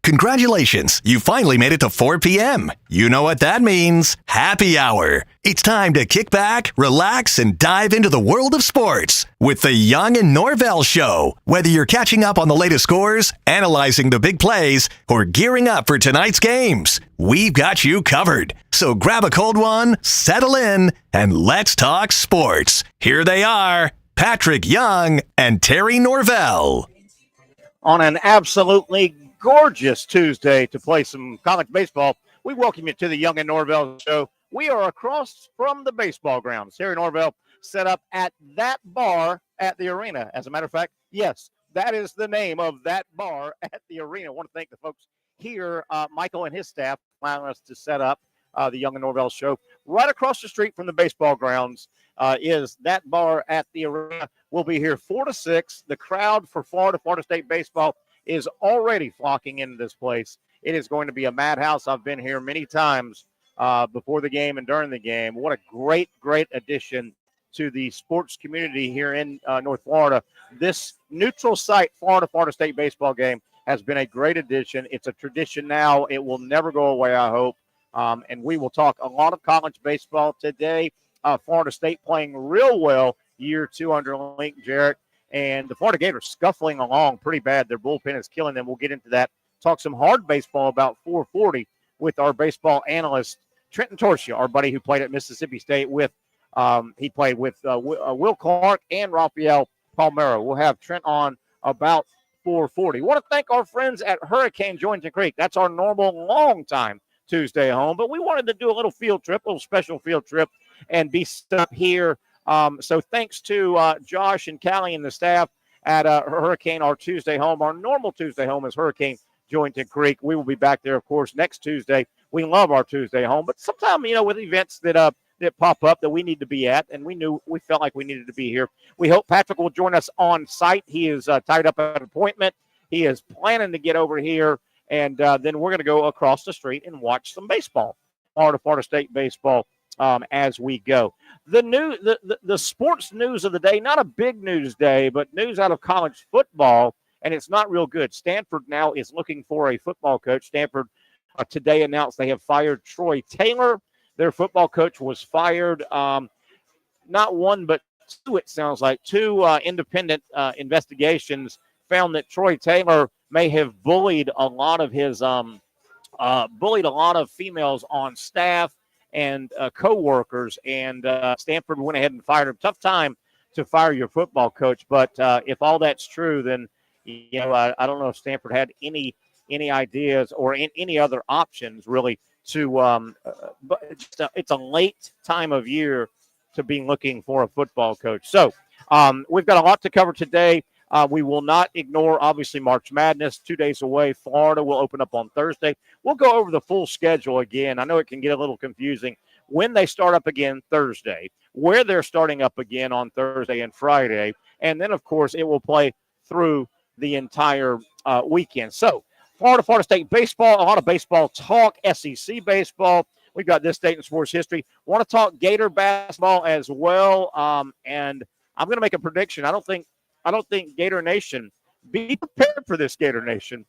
Congratulations, you finally made it to 4 p.m. You know what that means. Happy hour. It's time to kick back, relax, and dive into the world of sports with the Young and Norvelle Show. Whether you're catching up on the latest scores, analyzing the big plays, or gearing up for tonight's games, we've got you covered. So grab a cold one, settle in, and let's talk sports. Here they are, Patrick Young and Terry Norvelle. On an absolutely gorgeous Tuesday to play some college baseball, we welcome you to the Young and Norvelle Show. We are across from the baseball grounds. Terry Norvelle set up at that bar at the arena. As a matter of fact, yes, that is the name of that bar at the arena. I want to thank the folks here, Michael and his staff, allowing us to set up the Young and Norvelle Show. Right across the street from the baseball grounds is that bar at the arena. We'll be here 4 to 6. The crowd for Florida State baseball is already flocking into this place. It is going to be a madhouse. I've been here many times before the game and during the game. What a great, great addition to the sports community here in North Florida. This neutral site Florida State baseball game has been a great addition. It's a tradition now. It will never go away, I hope. And we will talk a lot of college baseball today. Florida State playing real well year 2 under Link Jarrett. And the Florida Gators scuffling along pretty bad. Their bullpen is killing them. We'll get into that. Talk some hard baseball about 440 with our baseball analyst, Trenton Torchia, our buddy who played at Mississippi State with, he played with Will Clark and Rafael Palmeiro. We'll have Trent on about 440. Want to thank our friends at Hurricane Jointon Creek. That's our normal long time Tuesday home, but we wanted to do a little field trip, a little special field trip, and be stuck here. So thanks to Josh and Callie and the staff at Hurricane, our Tuesday home. Our normal Tuesday home is Hurricane Jointon Creek. We will be back there, of course, next Tuesday. We love our Tuesday home, but sometimes, with events that pop up that we need to be at, and we felt like we needed to be here. We hope Patrick will join us on site. He is tied up at an appointment. He is planning to get over here, and then we're going to go across the street and watch some baseball, Florida State baseball. As we go. The sports news of the day, not a big news day, but news out of college football, and it's not real good. Stanford now is looking for a football coach. Stanford today announced they have fired Troy Taylor. Their football coach was fired. Not one, but two, it sounds like. Two independent investigations found that Troy Taylor may have bullied a lot of females on staff and co-workers, and Stanford went ahead and fired him. Tough time to fire your football coach, but if all that's true, then I don't know if Stanford had any ideas or any other options really to. But it's a late time of year to be looking for a football coach. So we've got a lot to cover today. We will not ignore, obviously, March Madness, 2 days away. Florida will open up on Thursday. We'll go over the full schedule again. I know it can get a little confusing when they start up again Thursday, where they're starting up again on Thursday and Friday. And then, of course, it will play through the entire weekend. So Florida State baseball, a lot of baseball talk, SEC baseball. We've got this date in sports history. Want to talk Gator basketball as well. And I'm going to make a prediction. I don't think Gator Nation, be prepared for this, Gator Nation.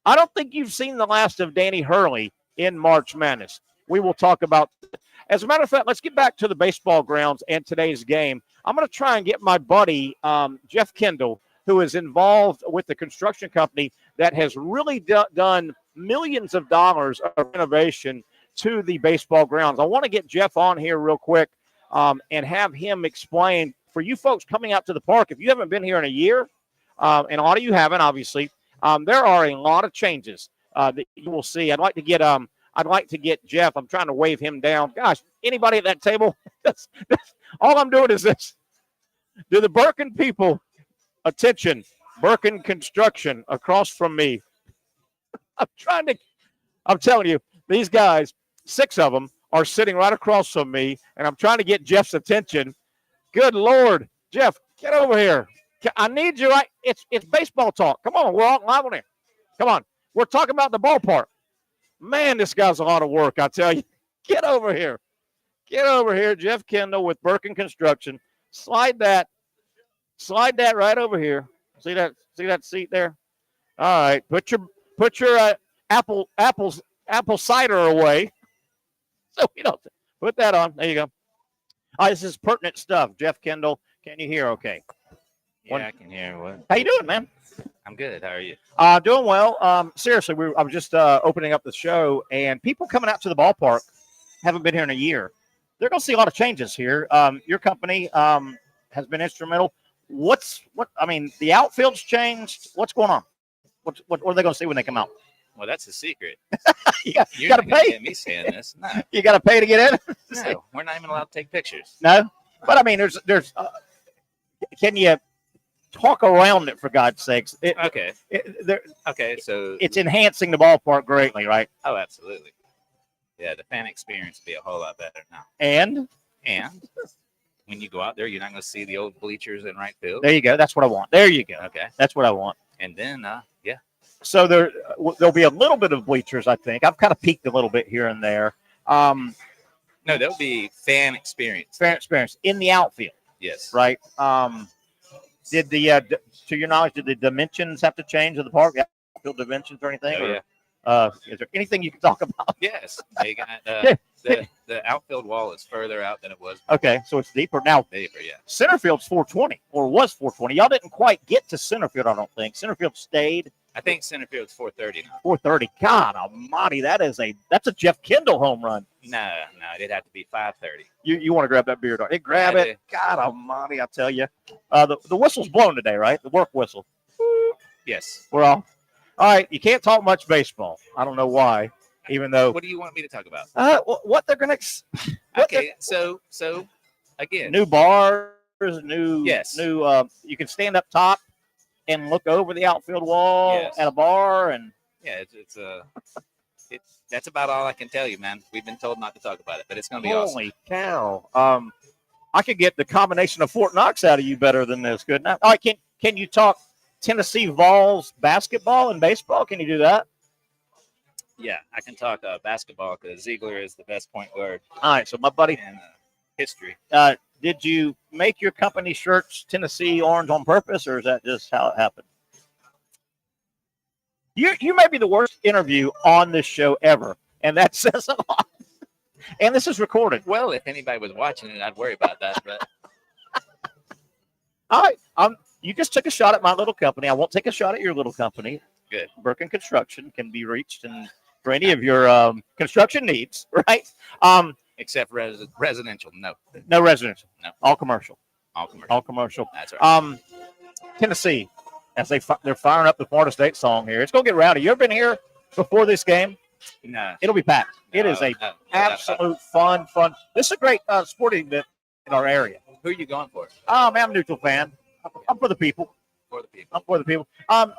I don't think you've seen the last of Danny Hurley in March Madness. We will talk about, as a matter of fact, let's get back to the baseball grounds and today's game. I'm going to try and get my buddy, Jeff Kendall, who is involved with the construction company that has really done millions of dollars of renovation to the baseball grounds. I want to get Jeff on here real quick and have him explain for you folks coming out to the park. If you haven't been here in a year, and a lot of you haven't, obviously, there are a lot of changes that you will see. I'd like to get Jeff. I'm trying to wave him down. Gosh, anybody at that table? All I'm doing is this. Do the Birkin people, attention, Birkin Construction across from me. I'm telling you, these guys, 6 of them, are sitting right across from me, and I'm trying to get Jeff's attention. Good Lord. Jeff, get over here. I need you. It's baseball talk. Come on. We're all live on here. Come on. We're talking about the ballpark. Man, this guy's a lot of work, I tell you. Get over here. Get over here. Jeff Kendall with Birkin Construction. Slide that right over here. See that seat there? All right. Put your apple cider away. So we don't put that on. There you go. Oh, this is pertinent stuff. Jeff Kendall, can you hear okay? Yeah, I can hear. What? How you doing, man? I'm good. How are you? Doing well. Seriously, I was just opening up the show, and people coming out to the ballpark haven't been here in a year. They're going to see a lot of changes here. Your company has been instrumental. The outfield's changed. What's going on? What are they going to see when they come out? Well, that's a secret. you got to Gonna pay. get me saying this. No, You got to pay to get in. no, we're not even allowed to take pictures. No, but I mean, there's. Can you talk around it for God's sakes? Okay. Okay. So it's enhancing the ballpark greatly, right? Oh, absolutely. Yeah, the fan experience will be a whole lot better now. And when you go out there, you're not going to see the old bleachers in right field. there you go. That's what I want. There you go. Okay. That's what I want. And then, yeah. So there'll be a little bit of bleachers, I think. I've kind of peeked a little bit here and there. No, there'll be fan experience. Fan experience in the outfield, Yes. right? Did to your knowledge, did the dimensions have to change of the park? The outfield dimensions or anything? Oh, or, yeah. Is there anything you can talk about? Yes. They got the outfield wall is further out than it was. Okay, so it's deeper now. Deeper, yeah. Center field's 420 or was 420. Y'all didn't quite get to center field, I don't think. Center field stayed. I think center field's 430 now. 430. God almighty, that's a Jeff Kendall home run. No, it'd have to be 530. You want to grab that beer, don't you? Grab it. God almighty, I tell you. The whistle's blown today, right? The work whistle. Yes. We're all right. You can't talk much baseball. I don't know why, even though. What do you want me to talk about? What they're going to. Okay, so again. New bars, new. You can stand up top and look over the outfield wall at a bar, and yeah, that's about all I can tell you, man. We've been told not to talk about it, but it's going to be awesome. Holy cow! I could get the combination of Fort Knox out of you better than this, couldn't I? All right, can you talk Tennessee Vols basketball and baseball? Can you do that? Yeah, I can talk basketball because Ziegler is the best point guard. All right, so my buddy in history. Did you make your company shirts Tennessee orange on purpose, or is that just how it happened? You may be the worst interview on this show ever, and that says a lot. And this is recorded. Well, if anybody was watching it, I'd worry about that. But all right, you just took a shot at my little company. I won't take a shot at your little company. Good. Burke & Construction can be reached for any of your construction needs, right? Except residential, no. No residential. No. All commercial. All commercial. That's right. Tennessee, as they're firing up the Florida State song here. It's going to get rowdy. You ever been here before this game? No. It'll be packed. It is absolute fun. This is a great sporting event in our area. Who are you going for? Man, I'm a neutral fan. I'm for the people. I'm for the people.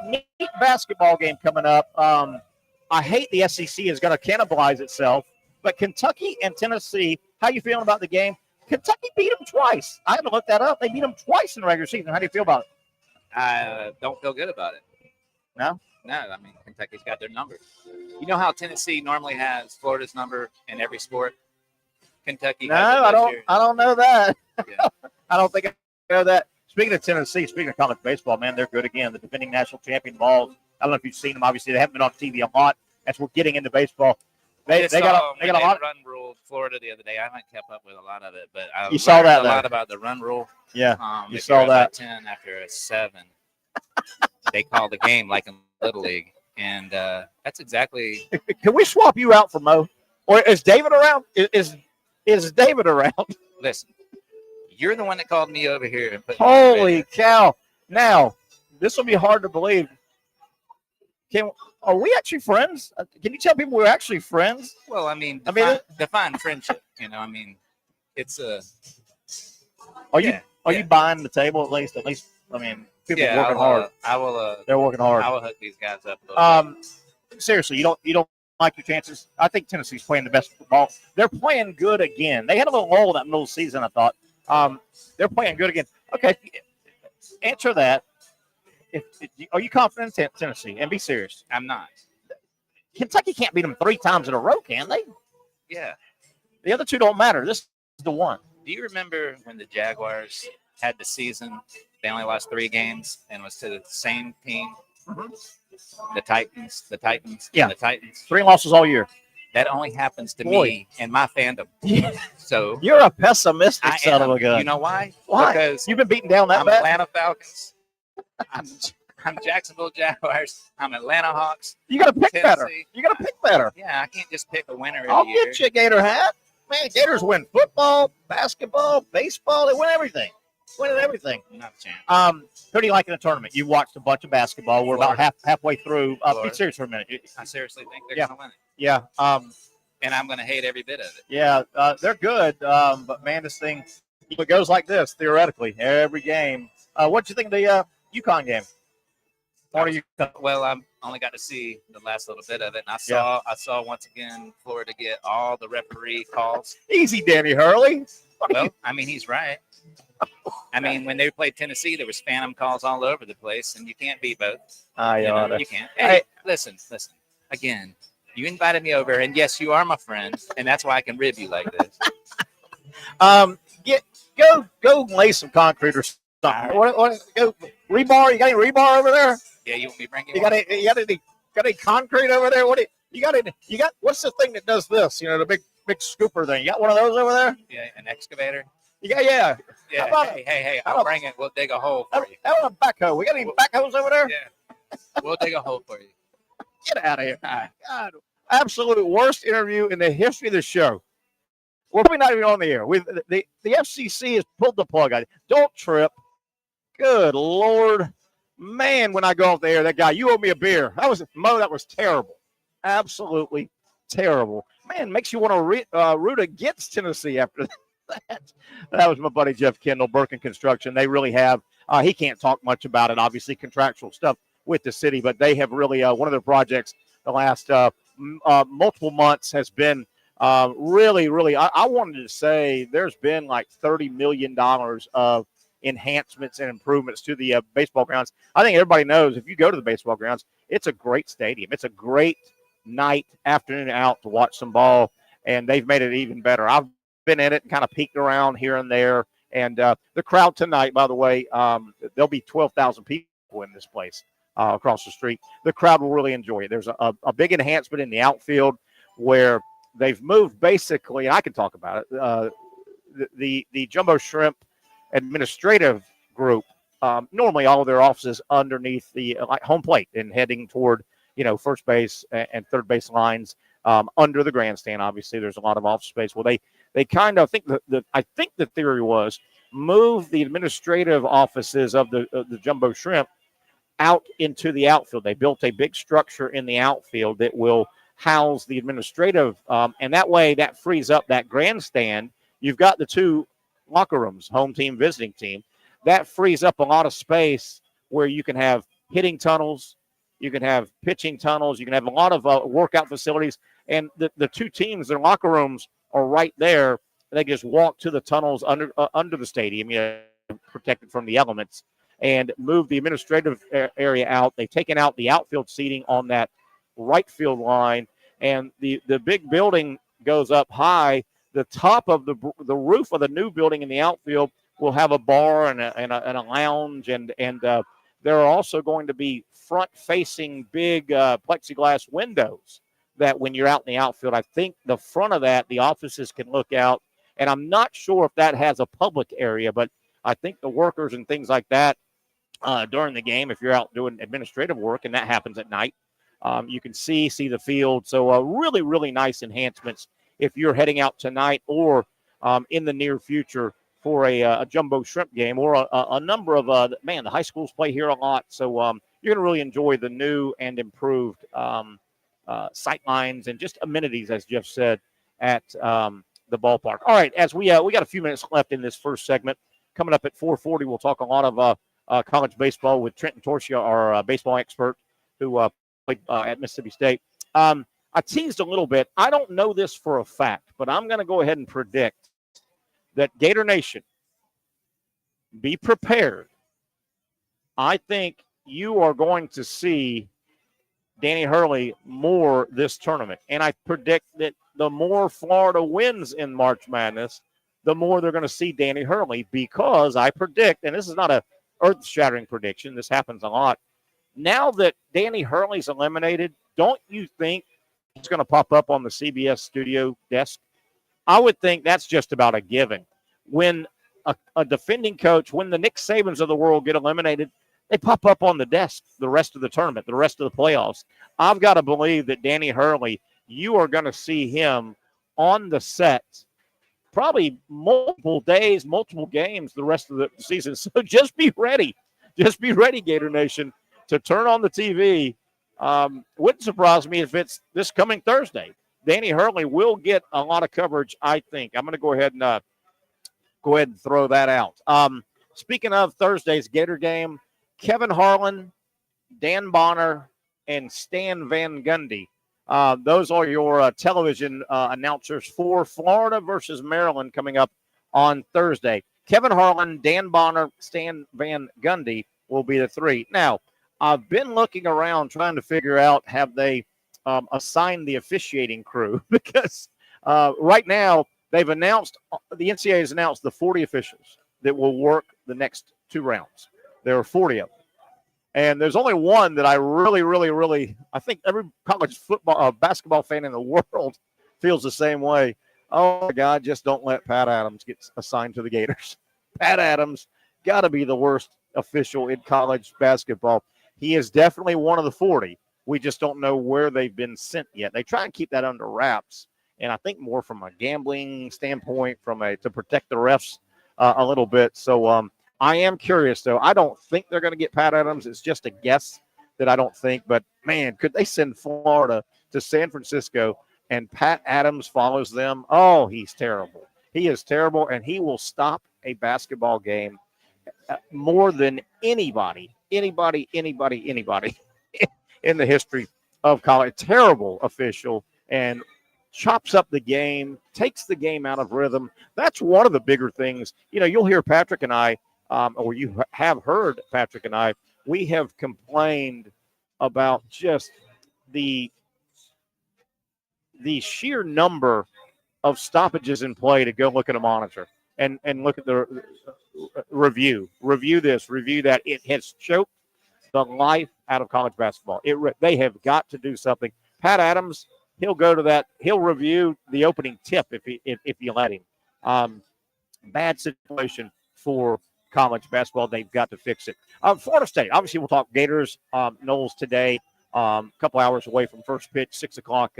Neat basketball game coming up. I hate the SEC is going to cannibalize itself. But Kentucky and Tennessee, how you feeling about the game? Kentucky beat them twice. I haven't looked that up. They beat them twice in the regular season. How do you feel about it? I don't feel good about it. No? No, I mean, Kentucky's got their number. You know how Tennessee normally has Florida's number in every sport? Kentucky has it I don't know that. Yeah. I don't think I know that. Speaking of Tennessee, speaking of college baseball, man, they're good again. The defending national champion Vols. I don't know if you've seen them. Obviously, they haven't been on TV a lot as we're getting into baseball. They got a lot. Run rule Florida the other day. I haven't kept up with a lot of it, but I saw that a lot about the run rule. Yeah, you if saw you're that. 10 after a 7, they call the game like in Little League, and that's exactly. Can we swap you out for Mo, or is David around? Is David around? Listen, you're the one that called me over here and put. Holy cow! Now this will be hard to believe. Are we actually friends? Can you tell people we're actually friends? Well, I mean, define friendship. You know, I mean, it's a. Are you buying the table at least? I mean, people are working hard. I will. They're working hard. I will hook these guys up a little bit. Seriously, you don't like your chances? I think Tennessee's playing the best football. They're playing good again. They had a little lull that middle season, I thought. They're playing good again. Okay, answer that. Are you confident in Tennessee? And be serious. I'm not. Kentucky can't beat them 3 times in a row, can they? Yeah. The other 2 don't matter. This is the one. Do you remember when the Jaguars had the season? They only lost 3 games and was to the same team. Mm-hmm. the Titans, Yeah. the Titans. 3 losses all year. That only happens to Boy. me and my fandom. So You're a pessimistic I son am. of a gun. You know why? Why? Because You've been beaten down that I'm bad? Atlanta Falcons. I'm Jacksonville Jaguars. I'm Atlanta Hawks. You got to pick better. Tennessee. You got to pick better. Yeah, I can't just pick a winner every I'll year. get you a Gator hat. Man, Gators win football, basketball, baseball. They win everything. Winning everything. Not a chance. Who do you like in the tournament? You've watched a bunch of basketball. We're about halfway through. Be Florida. serious for a minute. I seriously think they're Yeah. going to win it. Yeah. And I'm going to hate every bit of it. Yeah, they're good. But, man, this thing, it goes like this, theoretically, every game. What'd you think of the UConn game? Well, I only got to see the last little bit of it, and I saw once again Florida get all the referee calls. Easy, Danny Hurley. Well, I mean, he's right. I mean, when they played Tennessee, there was phantom calls all over the place, and you can't beat both. You can't. Hey, listen. Again, you invited me over, and yes, you are my friend, and that's why I can rib you like this. Go lay some concrete or something. Go rebar. You got any rebar over there? Yeah, you want me to bring you? You got any concrete over there? You got? What's the thing that does this? You know, the big scooper thing. You got one of those over there? Yeah, an excavator. Yeah. Yeah. Hey, I'll bring it. We'll dig a hole for you. How about a backhoe? We got any backhoes over there? Yeah. We'll dig a hole for you. Get out of here. God, absolute worst interview in the history of the show. We're probably not even on the air. The FCC has pulled the plug on it. Don't trip. Good Lord. Man, when I go off the air, that guy, you owe me a beer. That was terrible. Absolutely terrible. Man, makes you want to root against Tennessee after that. That was my buddy Jeff Kendall, Birkin Construction. They really have. He can't talk much about it, obviously, contractual stuff with the city, but they have really, one of their projects the last multiple months has been really, I wanted to say there's been like $30 million of enhancements and improvements to the baseball grounds. I think everybody knows if you go to the baseball grounds, it's a great stadium. It's a great night, afternoon out to watch some ball, and they've made it even better. I've been in it and kind of peeked around here and there, and the crowd tonight, by the way, there'll be 12,000 people in this place across the street. The crowd will really enjoy it. There's a big enhancement in the outfield where they've moved basically, and I can talk about it, the Jumbo Shrimp administrative group, normally all of their offices underneath the home plate and heading toward, first base and third base lines under the grandstand. Obviously, there's a lot of office space. Well, they kind of think I think the theory was move the administrative offices of the Jumbo Shrimp out into the outfield. They built a big structure in the outfield that will house the administrative, and that way that frees up that grandstand. You've got the two locker rooms, home team, visiting team. That frees up a lot of space where you can have hitting tunnels, you can have pitching tunnels, you can have a lot of workout facilities, and the two teams, their locker rooms are right there. They just walk to the tunnels under the stadium, protected from the elements, and move the administrative area out. They've taken out the outfield seating on that right field line, and the big building goes up high. The top of the roof of the new building in the outfield will have a bar and a lounge, and there are also going to be front-facing big plexiglass windows that when you're out in the outfield, I think the front of that, the offices can look out, and I'm not sure if that has a public area, but I think the workers and things like that during the game, if you're out doing administrative work, and that happens at night, you can see the field. So really, really nice enhancements if you're heading out tonight or in the near future for a Jumbo Shrimp game or a number of, the high schools play here a lot. So you're going to really enjoy the new and improved sight lines and just amenities, as Jeff said, at the ballpark. All right, as we got a few minutes left in this first segment. Coming up at 4:40, we'll talk a lot of college baseball with Trenton Torchia, our baseball expert who played at Mississippi State. I teased a little bit. I don't know this for a fact, but I'm going to go ahead and predict that Gator Nation, be prepared. I think you are going to see Danny Hurley more this tournament. And I predict that the more Florida wins in March Madness, the more they're going to see Danny Hurley, because I predict, and this is not a earth-shattering prediction, this happens a lot, Now that Danny Hurley's eliminated, don't you think it's going to pop up on the CBS studio desk? I would think that's just about a given. When a defending coach, when the Nick Sabans of the world get eliminated, they pop up on the desk the rest of the tournament, the rest of the playoffs. I've got to believe that Danny Hurley, you are going to see him on the set probably multiple days, multiple games the rest of the season. So just be ready. Just be ready, Gator Nation, to turn on the TV. Wouldn't surprise me if it's this coming Thursday. Danny Hurley will get a lot of coverage, I think. I'm going to go ahead and throw that out. Speaking of Thursday's Gator game, Kevin Harlan, Dan Bonner, and Stan Van Gundy. Those are your television announcers for Florida versus Maryland coming up on Thursday. Kevin Harlan, Dan Bonner, Stan Van Gundy will be the three. Now, I've been looking around trying to figure out, have they assigned the officiating crew? Because right now they've announced, the NCAA has announced the 40 officials that will work the next two rounds. There are 40 of them. And there's only one that I really, I think every college football, basketball fan in the world feels the same way. Oh, my God, just don't let Pat Adams get assigned to the Gators. Pat Adams got to be the worst official in college basketball. He is definitely one of the 40. We just don't know where they've been sent yet. They try and keep that under wraps, and I think more from a gambling standpoint, to protect the refs a little bit. So I am curious, though. I don't think they're going to get Pat Adams. It's just a guess that I don't think. But, man, could they send Florida to San Francisco and Pat Adams follows them? Oh, he's terrible. He is terrible, and he will stop a basketball game more than anybody in the history of college. Terrible official, and chops up the game, takes the game out of rhythm. That's one of the bigger things. You know, you'll hear Patrick and I, or you have heard Patrick and I, we have complained about just the sheer number of stoppages in play to go look at a monitor and look at the review this, review that. It has choked the life out of college basketball. They have got to do something. Pat Adams, he'll go to that. He'll review the opening tip if you let him. Bad situation for college basketball. They've got to fix it. Florida State, obviously we'll talk Gators, Knowles today, a couple hours away from first pitch, 6 o'clock,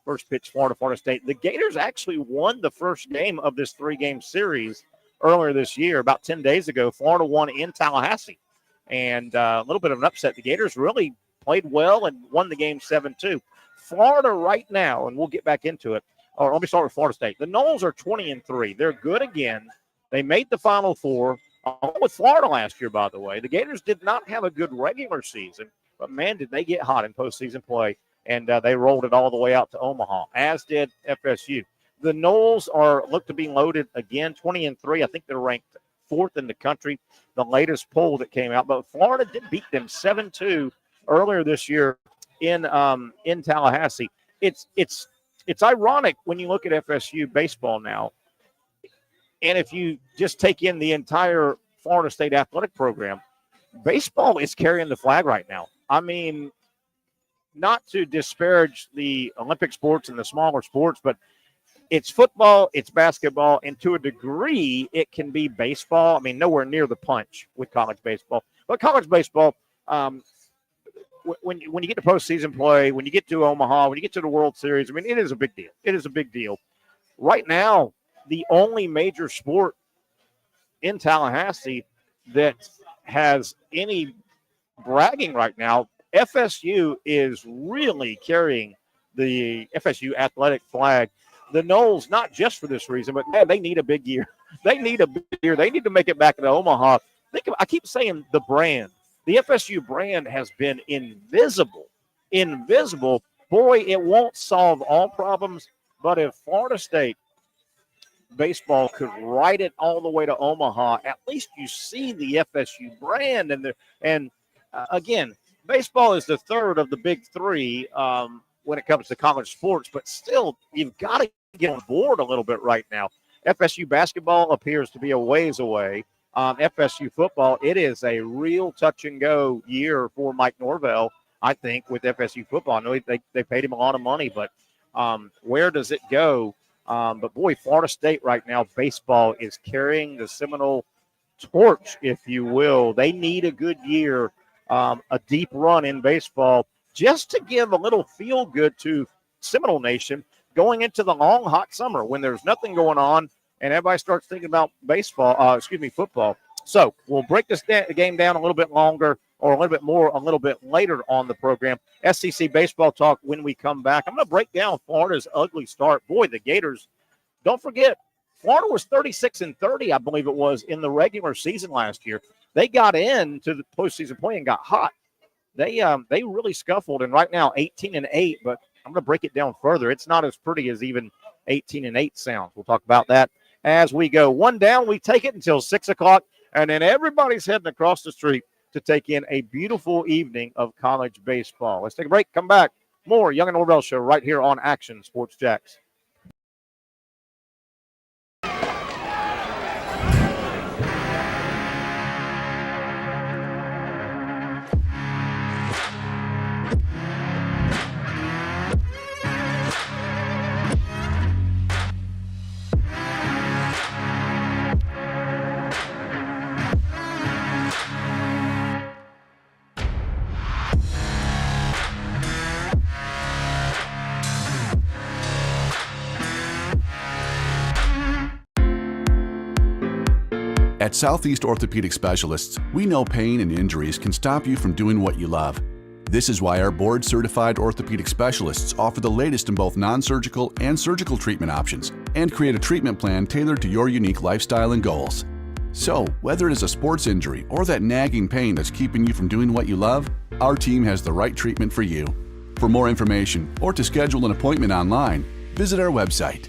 first pitch, Florida State. The Gators actually won the first game of this 3-game series earlier this year, about 10 days ago. Florida won in Tallahassee. And a little bit of an upset. The Gators really played well and won the game 7-2. Florida right now, and we'll get back into it. Or let me start with Florida State. The Noles are 20-3. They're good again. They made the Final Four with Florida last year, by the way. The Gators did not have a good regular season, but, man, did they get hot in postseason play. And they rolled it all the way out to Omaha, as did FSU. The Noles look to be loaded again, 20-3. I think they're ranked 4th in the country, the latest poll that came out. But Florida did beat them 7-2 earlier this year in Tallahassee. It's ironic when you look at FSU baseball now, and if you just take in the entire Florida State athletic program, baseball is carrying the flag right now. I mean, not to disparage the Olympic sports and the smaller sports, but it's football, it's basketball, and to a degree, it can be baseball. I mean, nowhere near the punch with college baseball. But college baseball, when you get to postseason play, when you get to Omaha, when you get to the World Series, I mean, it is a big deal. It is a big deal. Right now, the only major sport in Tallahassee that has any bragging right now, FSU is really carrying the FSU athletic flag. The Noles, not just for this reason, but man, they need a big year. They need a big year. They need to make it back to Omaha. I keep saying the brand. The FSU brand has been invisible. Invisible. Boy, it won't solve all problems, but if Florida State baseball could ride it all the way to Omaha, at least you see the FSU brand. And again, baseball is the third of the big three when it comes to college sports, but still, you've got to get on board a little bit right now. FSU basketball appears to be a ways away. FSU football, it is a real touch-and-go year for Mike Norvelle, I think, with FSU football. I know they paid him a lot of money, but where does it go? But, boy, Florida State right now, baseball is carrying the Seminole torch, if you will. They need a good year, a deep run in baseball, just to give a little feel-good to Seminole Nation going into the long, hot summer when there's nothing going on and everybody starts thinking about football. So we'll break this game down a little bit longer or a little bit more a little bit later on the program. SEC baseball talk when we come back. I'm going to break down Florida's ugly start. Boy, the Gators, don't forget, Florida was 36-30, I believe it was, in the regular season last year. They got into the postseason play and got hot. They really scuffled, and right now 18-8, but I'm going to break it down further. It's not as pretty as even 18-8 sounds. We'll talk about that as we go. One down, we take it until 6 o'clock, and then everybody's heading across the street to take in a beautiful evening of college baseball. Let's take a break, come back. More Young and Norvelle Show right here on Action Sports JAX. At Southeast Orthopedic Specialists, we know pain and injuries can stop you from doing what you love. This is why our board-certified orthopedic specialists offer the latest in both non-surgical and surgical treatment options and create a treatment plan tailored to your unique lifestyle and goals. So, whether it is a sports injury or that nagging pain that's keeping you from doing what you love, our team has the right treatment for you. For more information or to schedule an appointment online, visit our website.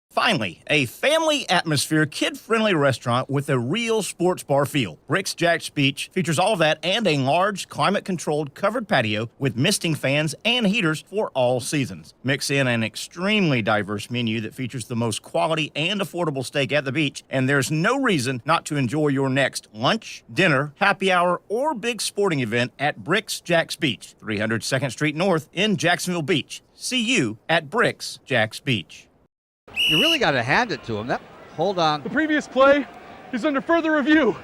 Finally, a family atmosphere, kid-friendly restaurant with a real sports bar feel. Bricks JAX Beach features all of that and a large, climate-controlled covered patio with misting fans and heaters for all seasons. Mix in an extremely diverse menu that features the most quality and affordable steak at the beach, and there's no reason not to enjoy your next lunch, dinner, happy hour, or big sporting event at Bricks JAX Beach, 300 2nd Street North in Jacksonville Beach. See you at Bricks JAX Beach. You really got to hand it to him. Hold on. The previous play is under further review.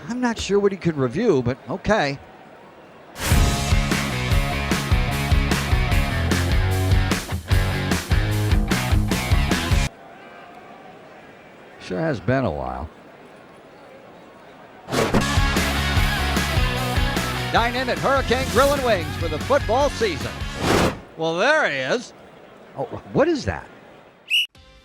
I'm not sure what he could review, but okay. Sure has been a while. Dynamic Hurricane Grill and Wings for the football season. Well, there he is. Oh, what is that?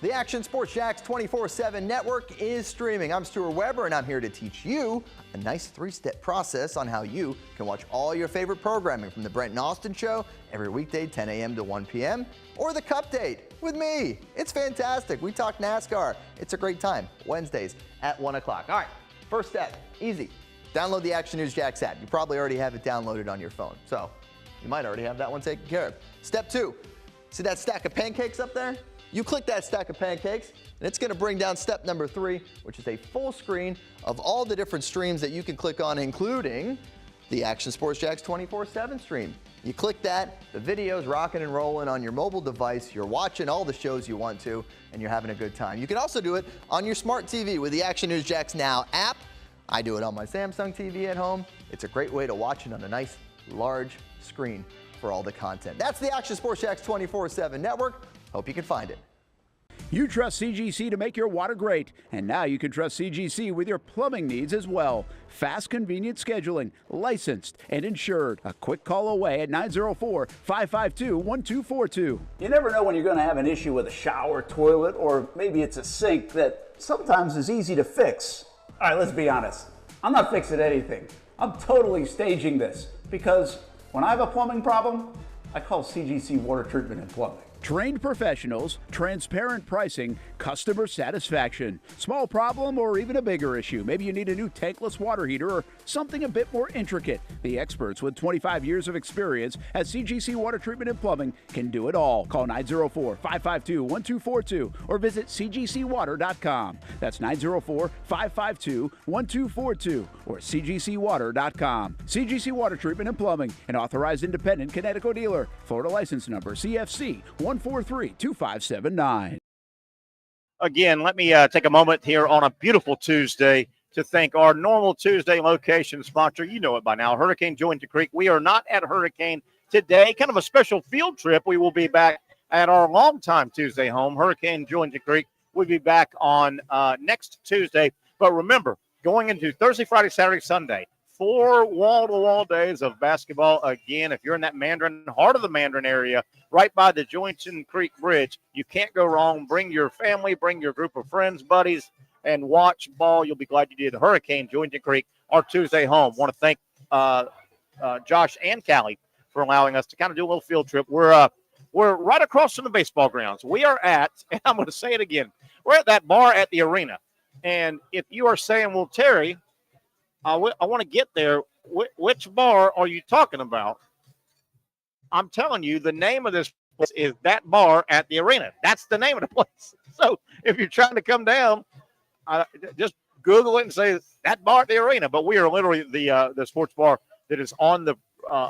The Action Sports JAX 24/7 network is streaming. I'm Stuart Weber, and I'm here to teach you a nice three-step process on how you can watch all your favorite programming from the Brent and Austin Show every weekday 10 a.m. to 1 p.m. or the Cup Date with me. It's fantastic. We talk NASCAR. It's a great time. Wednesdays at 1 o'clock. All right, first step, easy. Download the Action News JAX app. You probably already have it downloaded on your phone, so you might already have that one taken care of. Step 2, see that stack of pancakes up there? You click that stack of pancakes, and it's going to bring down step number 3, which is a full screen of all the different streams that you can click on, including the Action Sports JAX 24/7 stream. You click that, the video's rocking and rolling on your mobile device, you're watching all the shows you want to, and you're having a good time. You can also do it on your smart TV with the Action News JAX Now app. I do it on my Samsung TV at home. It's a great way to watch it on a nice, large screen for all the content. That's the Action Sports JAX 24/7 network. Hope you can find it. You trust CGC to make your water great, and now you can trust CGC with your plumbing needs as well. Fast, convenient scheduling, licensed and insured. A quick call away at 904-552-1242. You never know when you're going to have an issue with a shower, toilet, or maybe it's a sink that sometimes is easy to fix. All right, let's be honest. I'm not fixing anything. I'm totally staging this because when I have a plumbing problem, I call CGC Water Treatment and Plumbing. Trained professionals, transparent pricing, customer satisfaction. Small problem or even a bigger issue. Maybe you need a new tankless water heater or something a bit more intricate. The experts with 25 years of experience at CGC Water Treatment and Plumbing can do it all. Call 904-552-1242 or visit cgcwater.com. That's 904-552-1242 or cgcwater.com. CGC Water Treatment and Plumbing, an authorized independent Connecticut dealer. Florida license number CFC 1432579. Again, let me take a moment here on a beautiful Tuesday to thank our normal Tuesday location sponsor. You know it by now, Hurricane Jointed Creek. We are not at Hurricane today, kind of a special field trip. We will be back at our longtime Tuesday home, Hurricane Jointed Creek. We'll be back on next Tuesday. But remember, going into Thursday, Friday, Saturday, Sunday, 4 wall-to-wall days of basketball. Again, if you're in that heart of the Mandarin area, right by the Jointed Creek Bridge, you can't go wrong. Bring your family, bring your group of friends, buddies, and watch ball. You'll be glad you did. Hurricane Jointed Creek, our Tuesday home. Want to thank Josh and Callie for allowing us to kind of do a little field trip. We're right across from the baseball grounds. We are at, and I'm going to say it again, we're at that bar at the arena. And if you are saying, well, Terry, I want to get there, which bar are you talking about? I'm telling you, the name of this place is that bar at the arena. That's the name of the place. So if you're trying to come down, just Google it and say that bar at the arena. But we are literally the sports bar that is on the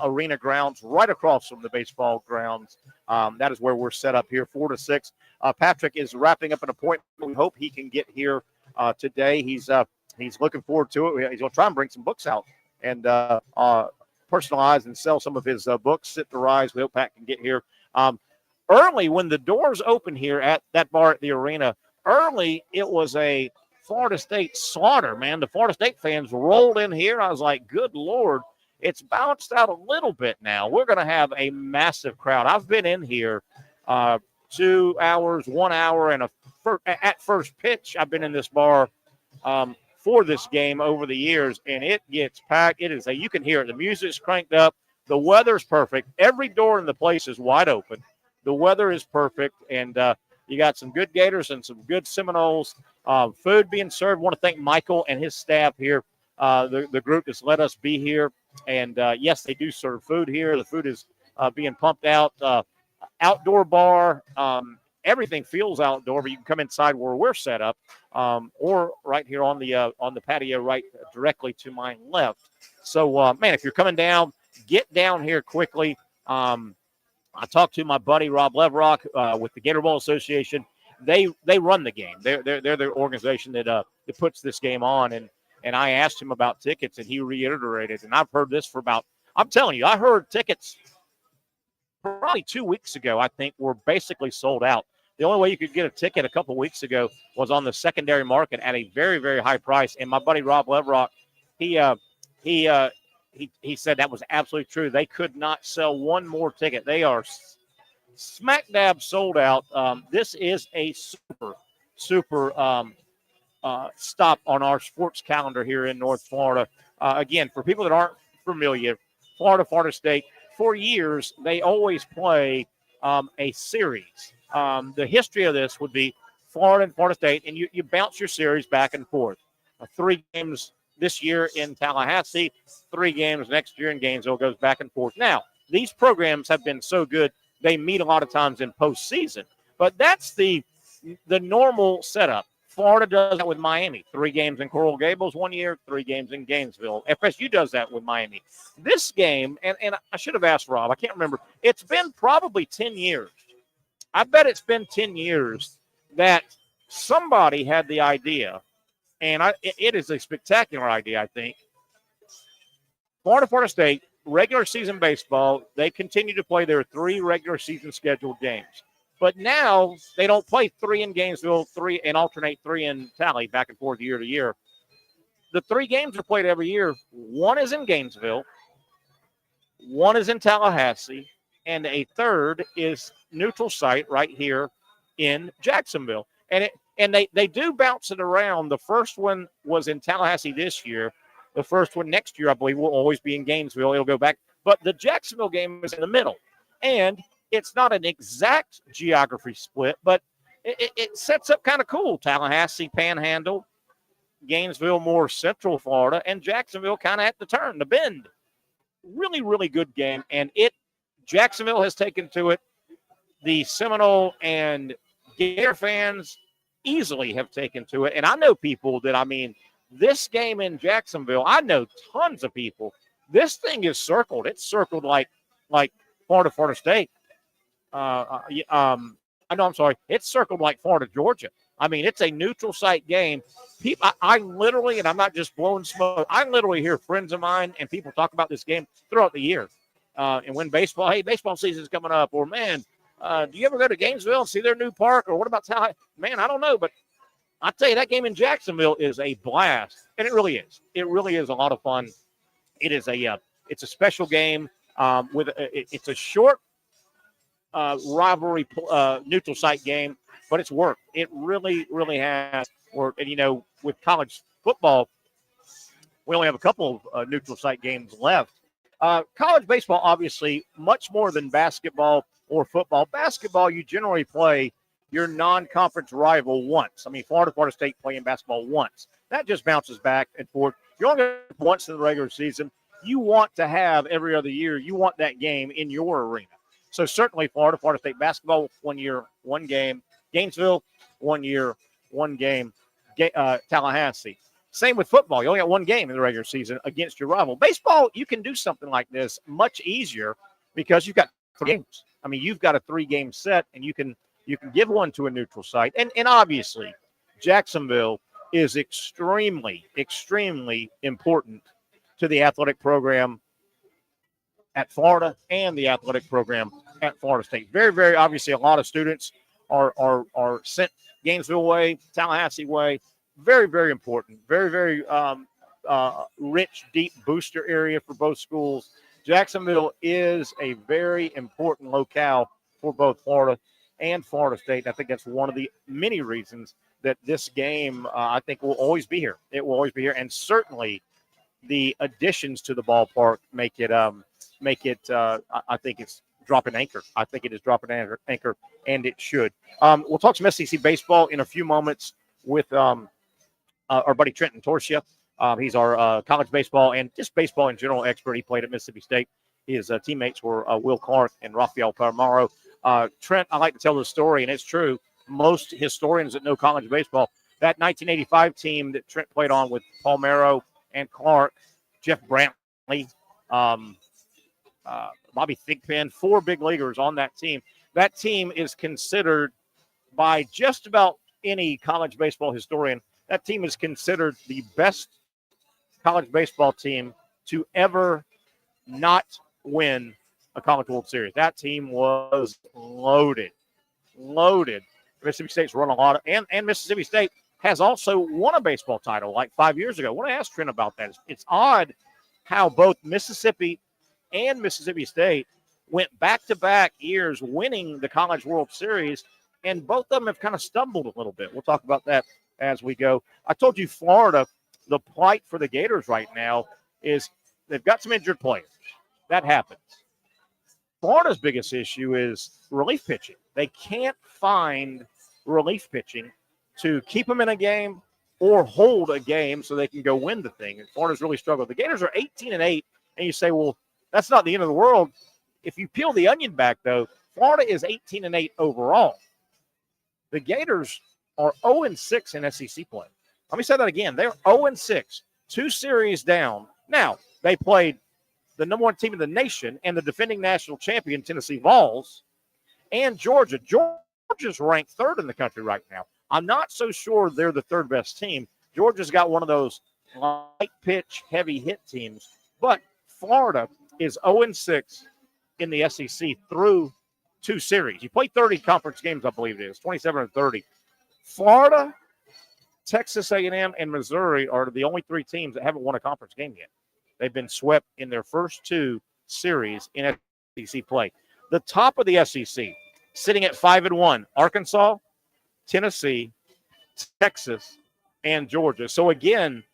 arena grounds, right across from the baseball grounds. That is where we're set up here, 4 to 6. Patrick is wrapping up an appointment. We hope he can get here today. He's looking forward to it. He's going to try and bring some books out and personalize and sell some of his books. Sit to Rise. We hope Pat can get here early when the doors open here at that bar at the arena. Early, it was a Florida State slaughter, man. The Florida State fans rolled in here. I was like, good Lord. It's balanced out a little bit now. We're going to have a massive crowd. I've been in here 2 hours, 1 hour, and at first pitch, I've been in this bar for this game over the years, and it gets packed. It is you can hear it. The music's cranked up. The weather's perfect. Every door in the place is wide open. The weather is perfect, and you got some good Gators and some good Seminoles. Food being served. I want to thank Michael and his staff here, the group that's let us be here. And, yes, they do serve food here. The food is being pumped out. Outdoor bar. Everything feels outdoor, but you can come inside where we're set up, or right here on the patio, right directly to my left. So, man, if you're coming down, get down here quickly. I talked to my buddy Rob Leverock with the Gator Bowl Association. They run the game. They're the organization that puts this game on. And I asked him about tickets, and he reiterated. And I've heard this for I'm telling you, I heard tickets probably 2 weeks ago, I think, were basically sold out. The only way you could get a ticket a couple of weeks ago was on the secondary market at a very, very high price. And my buddy Rob Leverock, he said that was absolutely true. They could not sell one more ticket. They are smack dab sold out. This is a super stop on our sports calendar here in North Florida. Again, for people that aren't familiar, Florida State, for years, they always play a series. The history of this would be Florida and Florida State, and you bounce your series back and forth. 3 games this year in Tallahassee, 3 games next year in Gainesville, goes back and forth. Now, these programs have been so good, they meet a lot of times in postseason. But that's the normal setup. Florida does that with Miami. 3 games in Coral Gables 1 year, 3 games in Gainesville. FSU does that with Miami. This game, and I should have asked Rob, I can't remember. It's been probably 10 years. I bet it's been 10 years that somebody had the idea, and it is a spectacular idea, I think. Florida State, regular season baseball, they continue to play their 3 regular season scheduled games. But now they don't play 3 in Gainesville, 3 and alternate 3 in Tally back and forth year to year. The 3 games are played every year. 1 is in Gainesville, 1 is in Tallahassee, and a 3rd is neutral site right here in Jacksonville. And they do bounce it around. The first one was in Tallahassee this year. The first one next year, I believe, will always be in Gainesville. It'll go back. But the Jacksonville game is in the middle. And It's not an exact geography split, but it sets up kind of cool. Tallahassee, Panhandle, Gainesville, more Central Florida, and Jacksonville kind of at the turn, the bend. Really, really good game. And Jacksonville has taken to it. The Seminole and Gator fans easily have taken to it. And I know people this game in Jacksonville, I know tons of people. This thing is circled. It's circled like Florida State. I'm sorry. It's circled like Florida, Georgia. It's a neutral site game. People, I literally, and I'm not just blowing smoke, I literally hear friends of mine and people talk about this game throughout the year. And when baseball season's coming up, or man, do you ever go to Gainesville and see their new park? Or what about Tallahassee? Man, I don't know, but I'll tell you, that game in Jacksonville is a blast, and it really is. It really is a lot of fun. It is it's a special game. It's a short rivalry neutral site game, but it's worked. It really, really has worked. And with college football, we only have a couple of neutral site games left. College baseball, obviously, much more than basketball or football. Basketball, you generally play your non-conference rival once. Florida State playing basketball once. That just bounces back and forth. You only get once in the regular season. You want to have every other year, you want that game in your arena. So certainly Florida State basketball, 1 year, one game. Gainesville, 1 year, one game. Tallahassee. Same with football. You only got one game in the regular season against your rival. Baseball, you can do something like this much easier because you've got 3 games. You've got a 3-game set, and you can give one to a neutral site. And obviously, Jacksonville is extremely, extremely important to the athletic program at Florida and the athletic program at Florida State. Very, very obviously, a lot of students are sent Gainesville way, Tallahassee way. Very, very important. Very, very rich, deep booster area for both schools. Jacksonville is a very important locale for both Florida and Florida State. I think that's one of the many reasons that this game, I think, will always be here. It will always be here. And certainly the additions to the ballpark make it, I think it's dropping anchor. I think it is dropping anchor, and it should. We'll talk some SEC baseball in a few moments with our buddy Trenton Torsia. He's our college baseball and just baseball in general expert. He played at Mississippi State. His teammates were Will Clark and Rafael Palmaro. Trent, I like to tell the story, and it's true. Most historians that know college baseball, that 1985 team that Trent played on with Palmero and Clark, Jeff Brantley, Bobby Thigpen, 4 big leaguers on that team. That team is considered by just about any college baseball historian, that team is considered the best college baseball team to ever not win a College World Series. That team was loaded. Mississippi State's run a lot of, and Mississippi State has also won a baseball title like 5 years ago. I want to ask Trent about that. It's odd how both Mississippi and Mississippi State went back-to-back years winning the College World Series, and both of them have kind of stumbled a little bit. We'll talk about that as we go. I told you Florida, the plight for the Gators right now is they've got some injured players. That happens. Florida's biggest issue is relief pitching. They can't find relief pitching to keep them in a game or hold a game so they can go win the thing. And Florida's really struggled. The Gators are 18-8, and you say, well, that's not the end of the world. If you peel the onion back, though, Florida is 18-8 overall. The Gators are 0-6 in SEC play. Let me say that again. They're 0-6, 2 series down. Now, they played the number 1 team in the nation and the defending national champion, Tennessee Vols, and Georgia. Georgia's ranked 3rd in the country right now. I'm not so sure they're the 3rd best team. Georgia's got one of those light pitch, heavy hit teams. But Florida is 0-6 in the SEC through 2 series. You play 30 conference games, I believe it is, 27 or 30. Florida, Texas A&M, and Missouri are the only 3 teams that haven't won a conference game yet. They've been swept in their first 2 series in SEC play. The top of the SEC, sitting at 5-1, Arkansas, Tennessee, Texas, and Georgia. So again,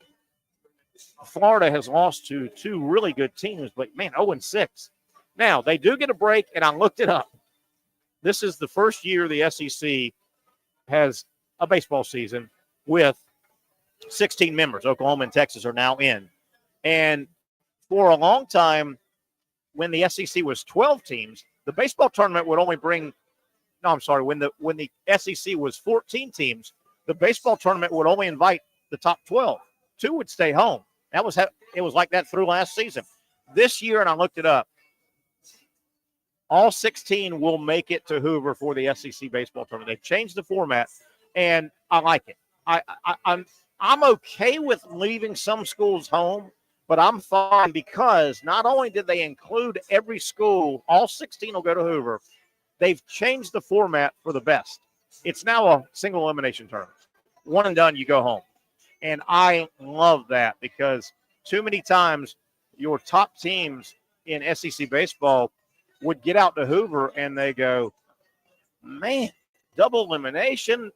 Florida has lost to 2 really good teams, but man, 0-6. Now, they do get a break, and I looked it up. This is the first year the SEC has a baseball season with 16 members. Oklahoma and Texas are now in. And for a long time, when the SEC was 12 teams, the baseball tournament would only bring – no, I'm sorry. When the SEC was 14 teams, the baseball tournament would only invite the top 12. 2 would stay home. It was like that through last season. This year, and I looked it up, all 16 will make it to Hoover for the SEC baseball tournament. They've changed the format, and I like it. I'm okay with leaving some schools home, but I'm fine because not only did they include every school, all 16 will go to Hoover, they've changed the format for the best. It's now a single elimination tournament. One and done, you go home. And I love that because too many times your top teams in SEC baseball would get out to Hoover and they go, man, double elimination.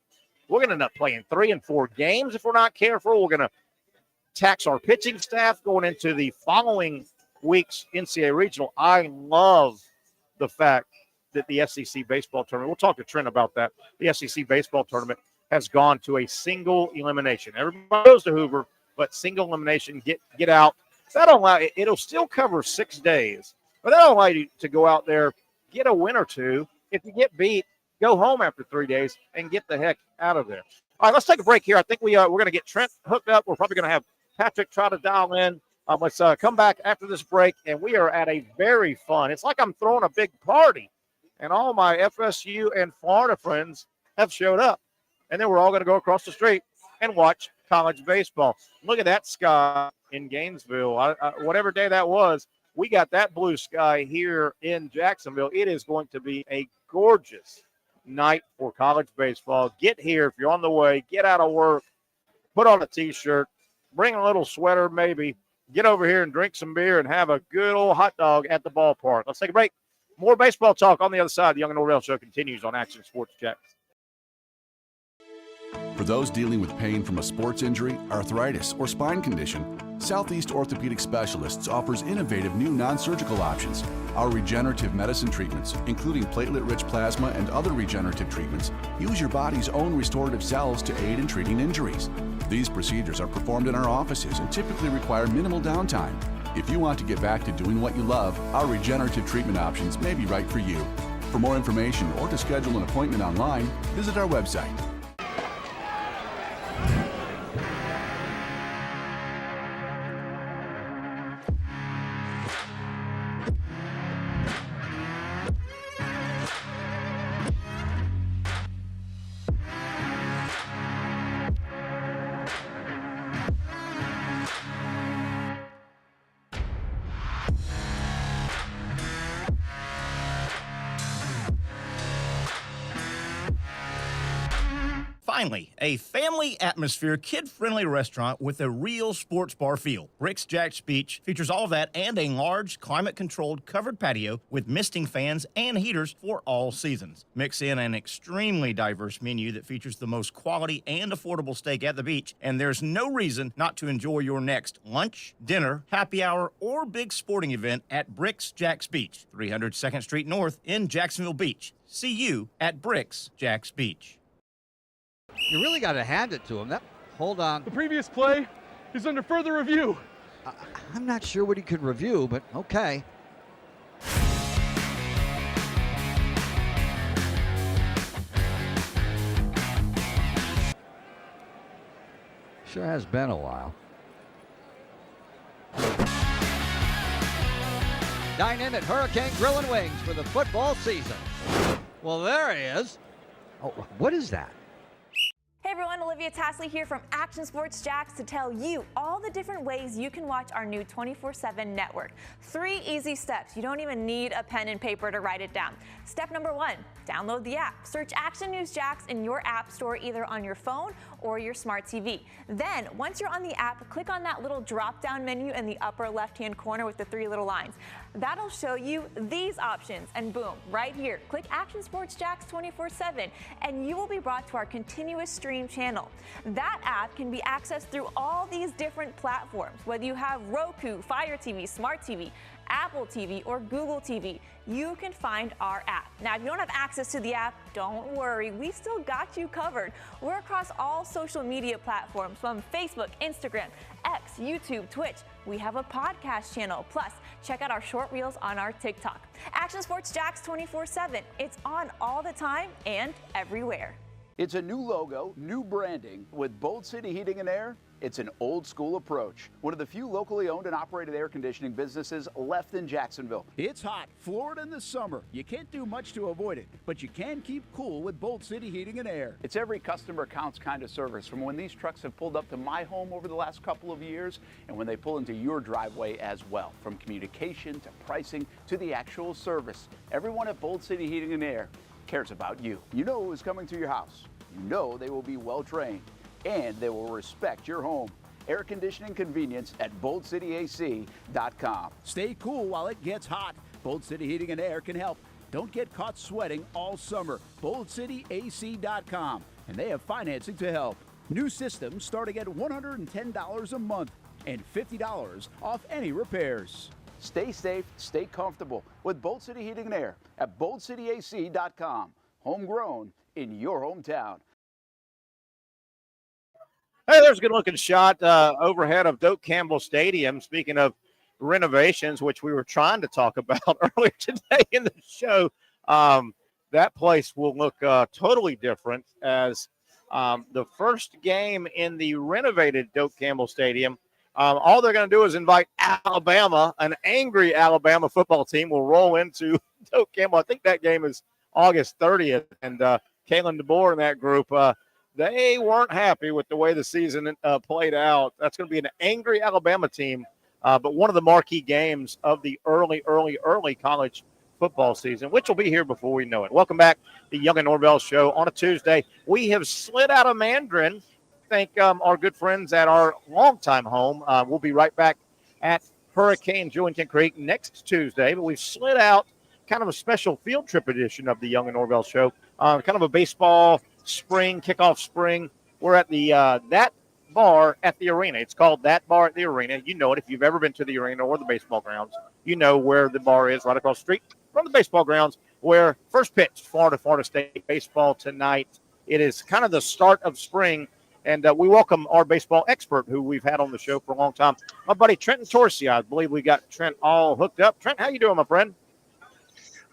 We're going to end up playing 3 and 4 games if we're not careful. We're going to tax our pitching staff going into the following week's NCAA regional. I love the fact that the SEC baseball tournament, we'll talk to Trent about that, the SEC baseball tournament has gone to a single elimination. Everybody goes to Hoover, but single elimination, get out. That'll allow it'll still cover 6 days, but that'll allow you to go out there, get a win or two. If you get beat, go home after 3 days and get the heck out of there. All right, let's take a break here. I think we're going to get Trent hooked up. We're probably going to have Patrick try to dial in. Let's come back after this break, and we are at a very fun. It's like I'm throwing a big party, and all my FSU and Florida friends have showed up. And then we're all going to go across the street and watch college baseball. Look at that sky in Gainesville. Whatever day that was, we got that blue sky here in Jacksonville. It is going to be a gorgeous night for college baseball. Get here if you're on the way. Get out of work. Put on a T-shirt. Bring a little sweater maybe. Get over here and drink some beer and have a good old hot dog at the ballpark. Let's take a break. More baseball talk on the other side. The Young and Norvelle Show continues on Action Sports JAX. For those dealing with pain from a sports injury, arthritis, or spine condition, Southeast Orthopedic Specialists offers innovative new non-surgical options. Our regenerative medicine treatments, including platelet-rich plasma and other regenerative treatments, use your body's own restorative cells to aid in treating injuries. These procedures are performed in our offices and typically require minimal downtime. If you want to get back to doing what you love, our regenerative treatment options may be right for you. For more information or to schedule an appointment online, visit our website. Finally, a family atmosphere, kid-friendly restaurant with a real sports bar feel. Rick's JAX Beach features all of that and a large, climate-controlled covered patio with misting fans and heaters for all seasons. Mix in an extremely diverse menu that features the most quality and affordable steak at the beach, and there's no reason not to enjoy your next lunch, dinner, happy hour, or big sporting event at Rick's JAX Beach, 300 2nd Street North in Jacksonville Beach. See you at Rick's JAX Beach. You really got to hand it to him. Hold on. The previous play is under further review. I'm not sure what he could review, but okay. Sure has been a while. Dine in at Hurricane Grill and Wings for the football season. Well, there he is. Oh, what is that? Hey everyone, Olivia Tasley here from Action Sports JAX to tell you all the different ways you can watch our new 24/7 network. 3 easy steps. You don't even need a pen and paper to write it down. Step number 1, download the app. Search Action News JAX in your app store either on your phone or your smart TV. Then, once you're on the app, click on that little drop-down menu in the upper left-hand corner with the 3 little lines. That'll show you these options, and boom, right here, click Action Sports JAX 24/7, and you will be brought to our continuous stream channel. That app can be accessed through all these different platforms, whether you have Roku, Fire TV, Smart TV, Apple TV, or Google TV, you can find our app. Now, if you don't have access to the app, don't worry, we still got you covered. We're across all social media platforms from Facebook, Instagram, X, YouTube, Twitch. We have a podcast channel. Plus, check out our short reels on our TikTok. Action Sports JAX 24/7. It's on all the time and everywhere. It's a new logo, new branding. With Bold City Heating and Air, it's an old school approach. One of the few locally owned and operated air conditioning businesses left in Jacksonville. It's hot, Florida in the summer. You can't do much to avoid it, but you can keep cool with Bold City Heating and Air. It's every customer counts kind of service, from when these trucks have pulled up to my home over the last couple of years and when they pull into your driveway as well. From communication to pricing to the actual service, everyone at Bold City Heating and Air cares about you. You know who is coming to your house. You know they will be well trained, and they will respect your home. Air conditioning convenience at boldcityac.com. Stay cool while it gets hot. Bold City Heating and Air can help. Don't get caught sweating all summer. boldcityac.com, and they have financing to help. New systems starting at $110 a month and $50 off any repairs. Stay safe, stay comfortable with Bold City Heating and Air at boldcityac.com. Homegrown in your hometown. Hey, there's a good-looking shot overhead of Doak Campbell Stadium. Speaking of renovations, which we were trying to talk about earlier today in the show, that place will look totally different as the first game in the renovated Doak Campbell Stadium. All they're going to do is invite Alabama. An angry Alabama football team will roll into Doak Campbell. I think that game is August 30th, and Kalen DeBoer and that group, they weren't happy with the way the season played out. That's going to be an angry Alabama team, but one of the marquee games of the early college football season, which will be here before we know it. Welcome back to the Young and Norvelle Show on a Tuesday. We have slid out of Mandarin. Thank our good friends at our longtime home. We'll be right back at Hurricane Julington Creek next Tuesday, but we've slid out kind of a special field trip edition of the Young and Norvelle Show, kind of a baseball spring, kickoff spring. We're at the That Bar at the Arena. It's called That Bar at the Arena. You know it if you've ever been to the arena or the baseball grounds. You know where the bar is, right across the street from the baseball grounds, where first pitch, Florida State baseball tonight. It is kind of the start of spring, and we welcome our baseball expert who we've had on the show for a long time, my buddy Trenton Torsia. I believe we got Trent all hooked up. Trent, how you doing, my friend?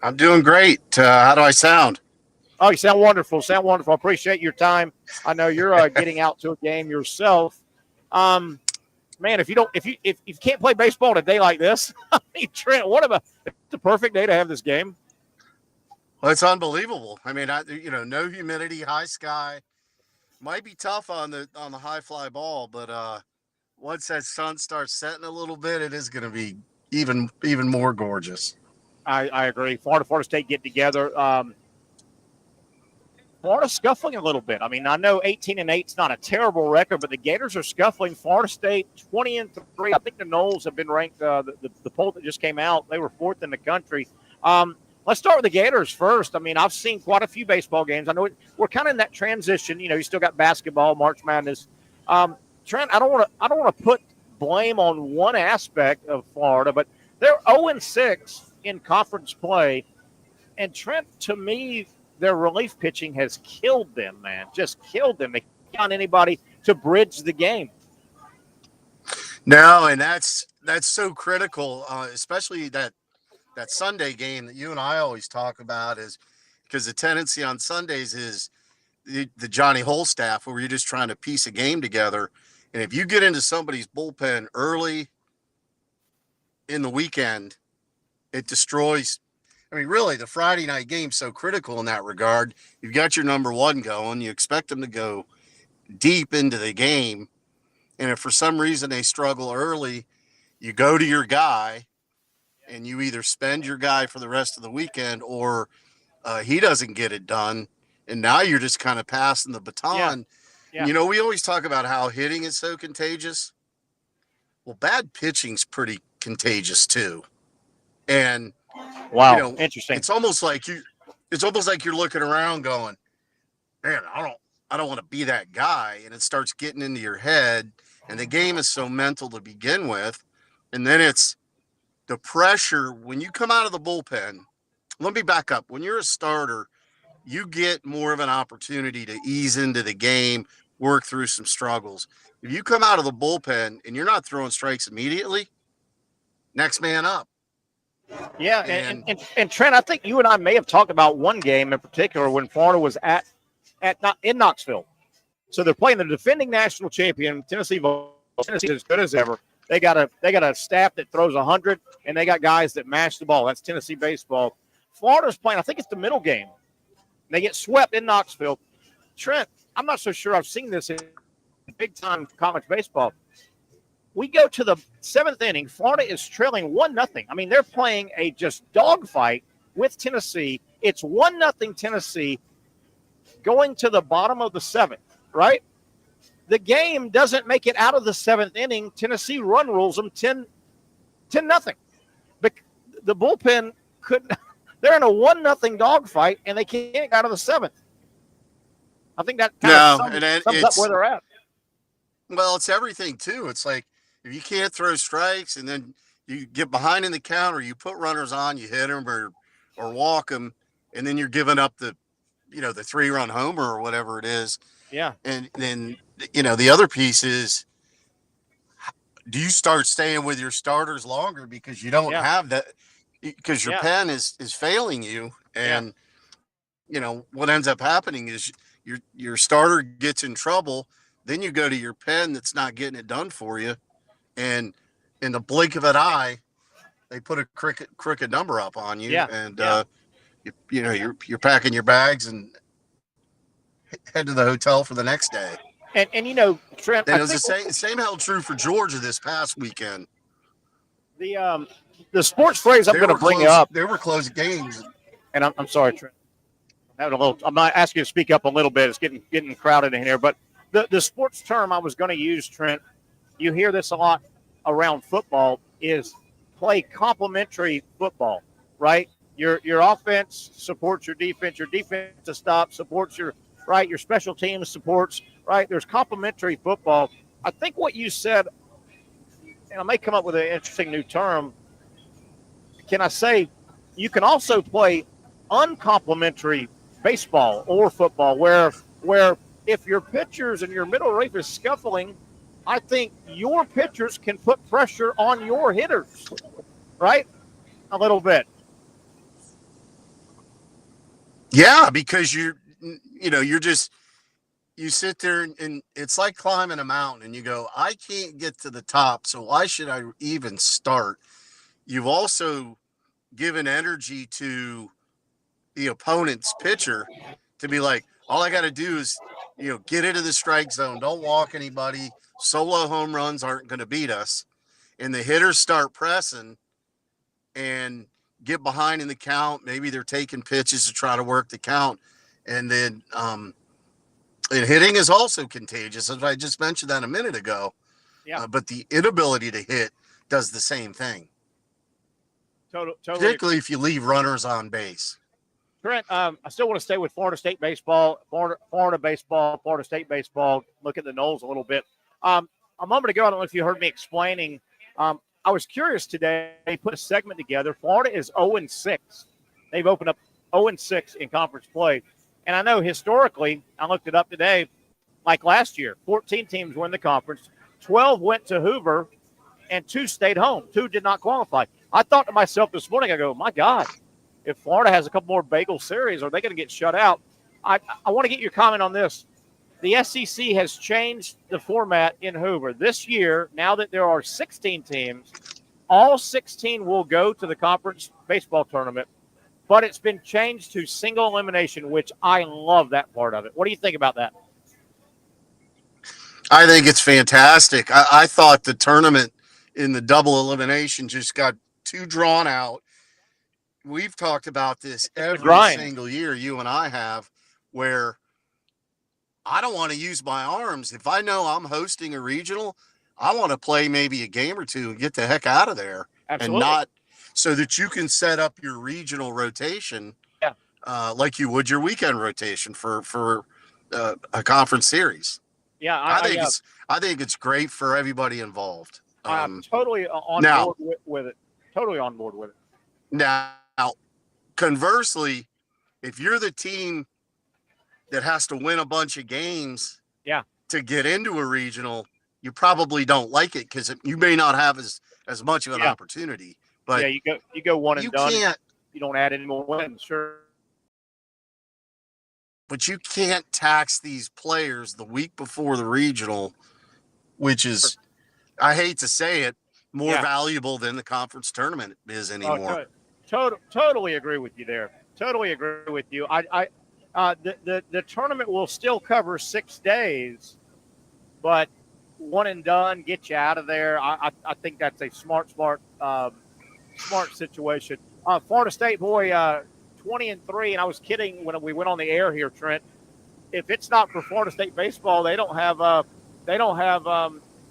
I'm doing great. How do I sound? Oh, you sound wonderful. I appreciate your time. I know you're getting out to a game yourself. Man, if you can't play baseball on a day like this, I mean, Trent, it's the perfect day to have this game. Well, it's unbelievable. I mean, no humidity, high sky. Might be tough on the high fly ball, but once that sun starts setting a little bit, it is going to be even more gorgeous. I agree. Florida State getting together. Florida scuffling a little bit. I mean, I know 18-8 is not a terrible record, but the Gators are scuffling. Florida State 20-3. I think the Noles have been ranked. The poll that just came out, they were 4th in the country. Let's start with the Gators first. I mean, I've seen quite a few baseball games. I know we're kind of in that transition. You know, you still got basketball, March Madness. Trent, I don't want to put blame on one aspect of Florida, but they're 0-6 in conference play. And Trent, to me, their relief pitching has killed them, man. Just killed them. They can't find anybody to bridge the game. No, and that's so critical, especially that Sunday game that you and I always talk about, is because the tendency on Sundays is the Johnny Holstaff, where you're just trying to piece a game together. And if you get into somebody's bullpen early in the weekend, it destroys. I mean, really, the Friday night game's so critical in that regard. You've got your number one going. You expect them to go deep into the game. And if for some reason they struggle early, you go to your guy and you either spend your guy for the rest of the weekend or he doesn't get it done. And now you're just kind of passing the baton. Yeah. You know, we always talk about how hitting is so contagious. Well, bad pitching's pretty contagious too. And wow, interesting. It's almost like you're looking around going, man, I don't want to be that guy. And it starts getting into your head. And the game is so mental to begin with. And then it's the pressure when you come out of the bullpen. Let me back up. When you're a starter, you get more of an opportunity to ease into the game, work through some struggles. If you come out of the bullpen and you're not throwing strikes immediately, next man up. Yeah, and Trent, I think you and I may have talked about one game in particular when Florida was in Knoxville. So they're playing the defending national champion Tennessee. Tennessee is as good as ever. They got a staff that throws 100, and they got guys that mash the ball. That's Tennessee baseball. Florida's playing, I think it's the middle game. They get swept in Knoxville. Trent, I'm not so sure I've seen this in big-time college baseball. We go to the 7th inning. Florida is trailing 1-0. I mean, they're playing a just dogfight with Tennessee. It's 1-0 Tennessee going to the bottom of the 7th, right? The game doesn't make it out of the 7th inning. Tennessee run rules them 10-0. But the bullpen couldn't. They're in a 1-0 dogfight, and they can't get out of the 7th. I think that kind of sums up where they're at. Well, it's everything, too. It's like if you can't throw strikes and then you get behind in the count or you put runners on, you hit them or walk them, and then you're giving up the 3-run homer or whatever it is. Yeah. And then, the other piece is, do you start staying with your starters longer because you don't have that, because your pen is failing you. And, what ends up happening is your starter gets in trouble. Then you go to your pen that's not getting it done for you. And in the blink of an eye, they put a crooked number up on you. Yeah. And, you're packing your bags and head to the hotel for the next day. And Trent, and it was the same held true for Georgia this past weekend. The sports phrase I'm going to bring up. They were close games. And I'm sorry, Trent. I'm not asking you to speak up a little bit. It's getting crowded in here. But the sports term I was going to use, Trent, you hear this a lot around football, is play complementary football, right? Your offense supports your defense to stop supports your special teams supports, right? There's complementary football. I think what you said, and I may come up with an interesting new term, can I say you can also play uncomplimentary baseball or football where if your pitchers and your middle relief is scuffling, I think your pitchers can put pressure on your hitters, right? A little bit. Yeah, because you sit there and it's like climbing a mountain and you go, I can't get to the top, so why should I even start? You've also given energy to the opponent's pitcher to be like, all I got to do is, get into the strike zone. Don't walk anybody. Solo home runs aren't going to beat us. And the hitters start pressing and get behind in the count. Maybe they're taking pitches to try to work the count. And then and hitting is also contagious, as I just mentioned that a minute ago. Yeah. But the inability to hit does the same thing. Totally. Particularly if you leave runners on base. Trent, I still want to stay with Florida State baseball, Florida baseball, Florida State baseball. Look at the Noles a little bit. A moment ago, I don't know if you heard me explaining. I was curious today. They put a segment together. Florida is 0-6. They've opened up 0-6 in conference play. And I know historically, I looked it up today, like last year, 14 teams won the conference. 12 went to Hoover, and 2 stayed home. 2 did not qualify. I thought to myself this morning, I go, my God, if Florida has a couple more bagel series, are they going to get shut out? I want to get your comment on this. The SEC has changed the format in Hoover. This year, now that there are 16 teams, all 16 will go to the conference baseball tournament, but it's been changed to single elimination, which I love that part of it. What do you think about that? I think it's fantastic. I thought the tournament in the double elimination just got too drawn out. We've talked about this every single year, you and I have, where I don't want to use my arms. If I know I'm hosting a regional, I want to play maybe a game or two and get the heck out of there. Absolutely. And not so that you can set up your regional rotation like you would your weekend rotation for a conference series. Yeah, I think it's great for everybody involved. I'm totally on board with it. Totally on board with it. Now, conversely, if you're the team that has to win a bunch of games to get into a regional, you probably don't like it because you may not have as much of an opportunity. But you go one and done. Can't, you don't add any more wins, sure. But you can't tax these players the week before the regional, which is, I hate to say it, more valuable than the conference tournament is anymore. Totally agree with you there. Totally agree with you. The tournament will still cover 6 days, but one and done, get you out of there. I think that's a smart situation. Florida State, boy, 20-3, and I was kidding when we went on the air here, Trent. If it's not for Florida State baseball, they don't have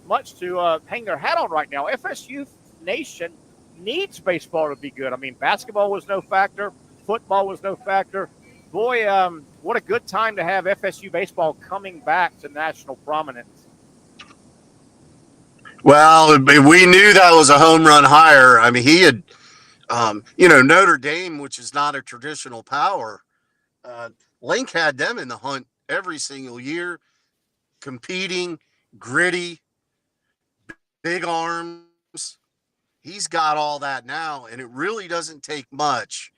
much to hang their hat on right now. FSU Nation needs baseball to be good. I mean, basketball was no factor, football was no factor. Boy, what a good time to have FSU baseball coming back to national prominence. Well, we knew that was a home run hire. I mean, he had, Notre Dame, which is not a traditional power. Link had them in the hunt every single year, competing, gritty, big arms. He's got all that now, and it really doesn't take much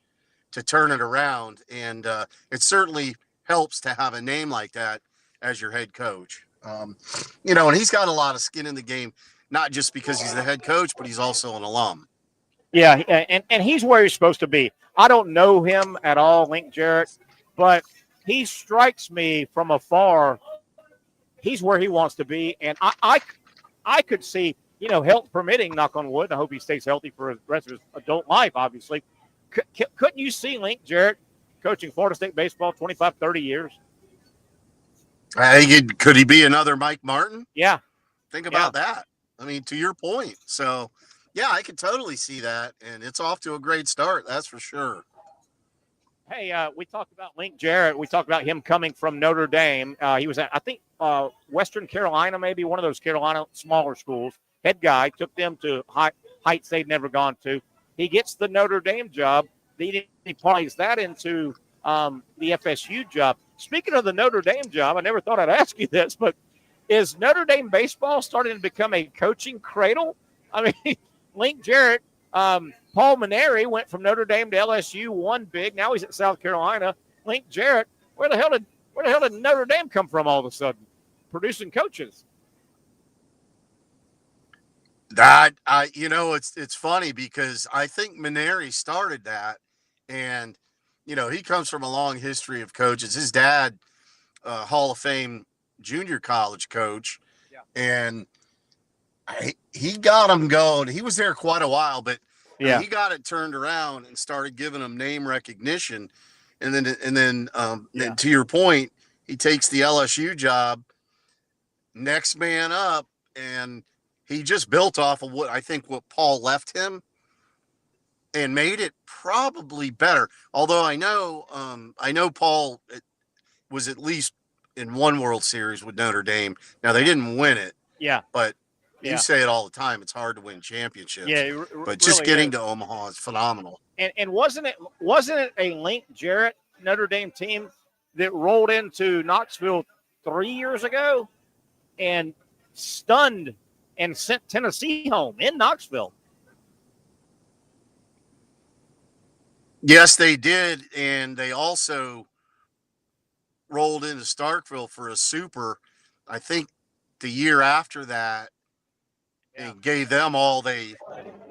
to turn it around. And it certainly helps to have a name like that as your head coach. And he's got a lot of skin in the game, not just because he's the head coach, but he's also an alum. Yeah, and he's where he's supposed to be. I don't know him at all, Link Jarrett, but he strikes me from afar. He's where he wants to be, and I could see, health permitting, knock on wood. I hope he stays healthy for the rest of his adult life, obviously. Couldn't you see Link Jarrett coaching Florida State baseball 25, 30 years? Could he be another Mike Martin? Yeah. Think about that. I mean, to your point. So, yeah, I could totally see that, and it's off to a great start, that's for sure. Hey, we talked about Link Jarrett. We talked about him coming from Notre Dame. He was at, I think, Western Carolina, maybe one of those Carolina smaller schools. Head guy, took them to heights they'd never gone to. He gets the Notre Dame job. He plays that into the FSU job. Speaking of the Notre Dame job, I never thought I'd ask you this, but is Notre Dame baseball starting to become a coaching cradle? I mean, Link Jarrett, Paul Maneri went from Notre Dame to LSU, won big. Now he's at South Carolina. Link Jarrett, where the hell did Notre Dame come from all of a sudden? Producing coaches. That it's funny because I think Maneri started that, and he comes from a long history of coaches. His dad, Hall of Fame junior college coach, and he got him going. He was there quite a while, but he got it turned around and started giving him name recognition. And then to your point, he takes the LSU job, next man up, and he just built off of what Paul left him and made it probably better. Although I know Paul was at least in one World Series with Notre Dame. Now they didn't win it. Yeah. But you say it all the time. It's hard to win championships. Yeah. But just getting to Omaha is phenomenal. And wasn't it a Link Jarrett Notre Dame team that rolled into Knoxville 3 years ago and stunned and sent Tennessee home in Knoxville? Yes, they did. And they also rolled into Starkville for a super, I think the year after that, and gave them all they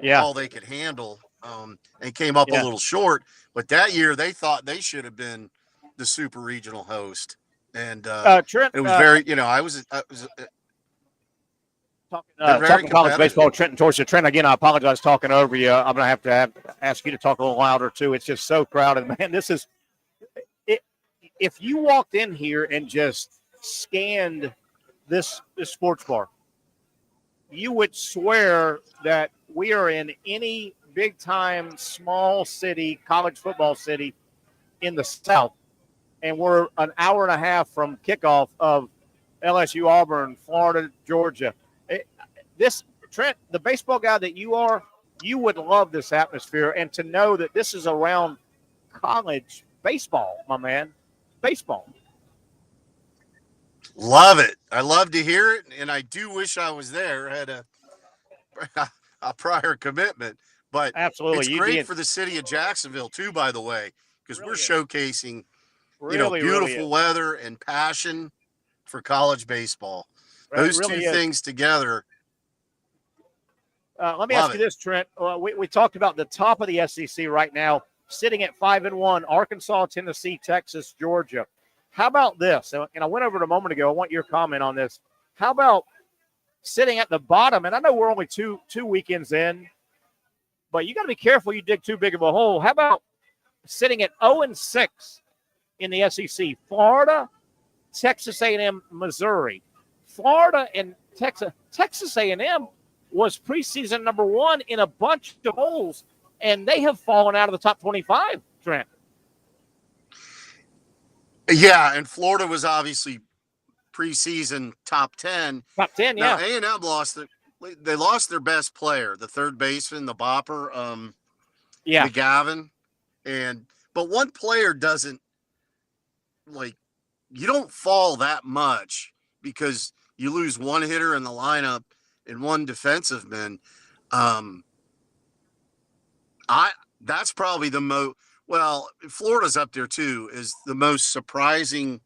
could handle, and came up a little short. But that year they thought they should have been the super regional host. And Trent, it was very, I was talking college baseball, Trent and Torsia. Trent, again, I apologize talking over you. I'm going to have ask you to talk a little louder, too. It's just so crowded. Man, this is it. If you walked in here and just scanned this sports bar, you would swear that we are in any big-time small city, college football city in the South, and we're an hour and a half from kickoff of LSU, Auburn, Florida, Georgia. Trent, the baseball guy that you are, you would love this atmosphere, and to know that this is around college baseball, my man, baseball. Love it. I love to hear it, and I do wish I was there. I had a prior commitment, but absolutely, it's great for the city of Jacksonville too. By the way, because we're showcasing, beautiful weather and passion for college baseball. Those two things together. Let me ask you this, Trent. We talked about the top of the SEC right now, sitting at 5-1: Arkansas, Tennessee, Texas, Georgia. How about this? And I went over it a moment ago. I want your comment on this. How about sitting at the bottom? And I know we're only two weekends in, but you got to be careful you dig too big of a hole. How about sitting at 0-6 in the SEC? Florida, Texas A&M, Missouri. Florida and Texas A&M was preseason number 1 in a bunch of polls, and they have fallen out of the top 25, Trent. Yeah, and Florida was obviously preseason top 10. Top 10, yeah. Now, A&M lost their best player, the third baseman, the bopper, McGavin. But one player doesn't, you don't fall that much because you lose one hitter in the lineup and one defensive man. That's probably the most. Well, Florida's up there too, is the most surprising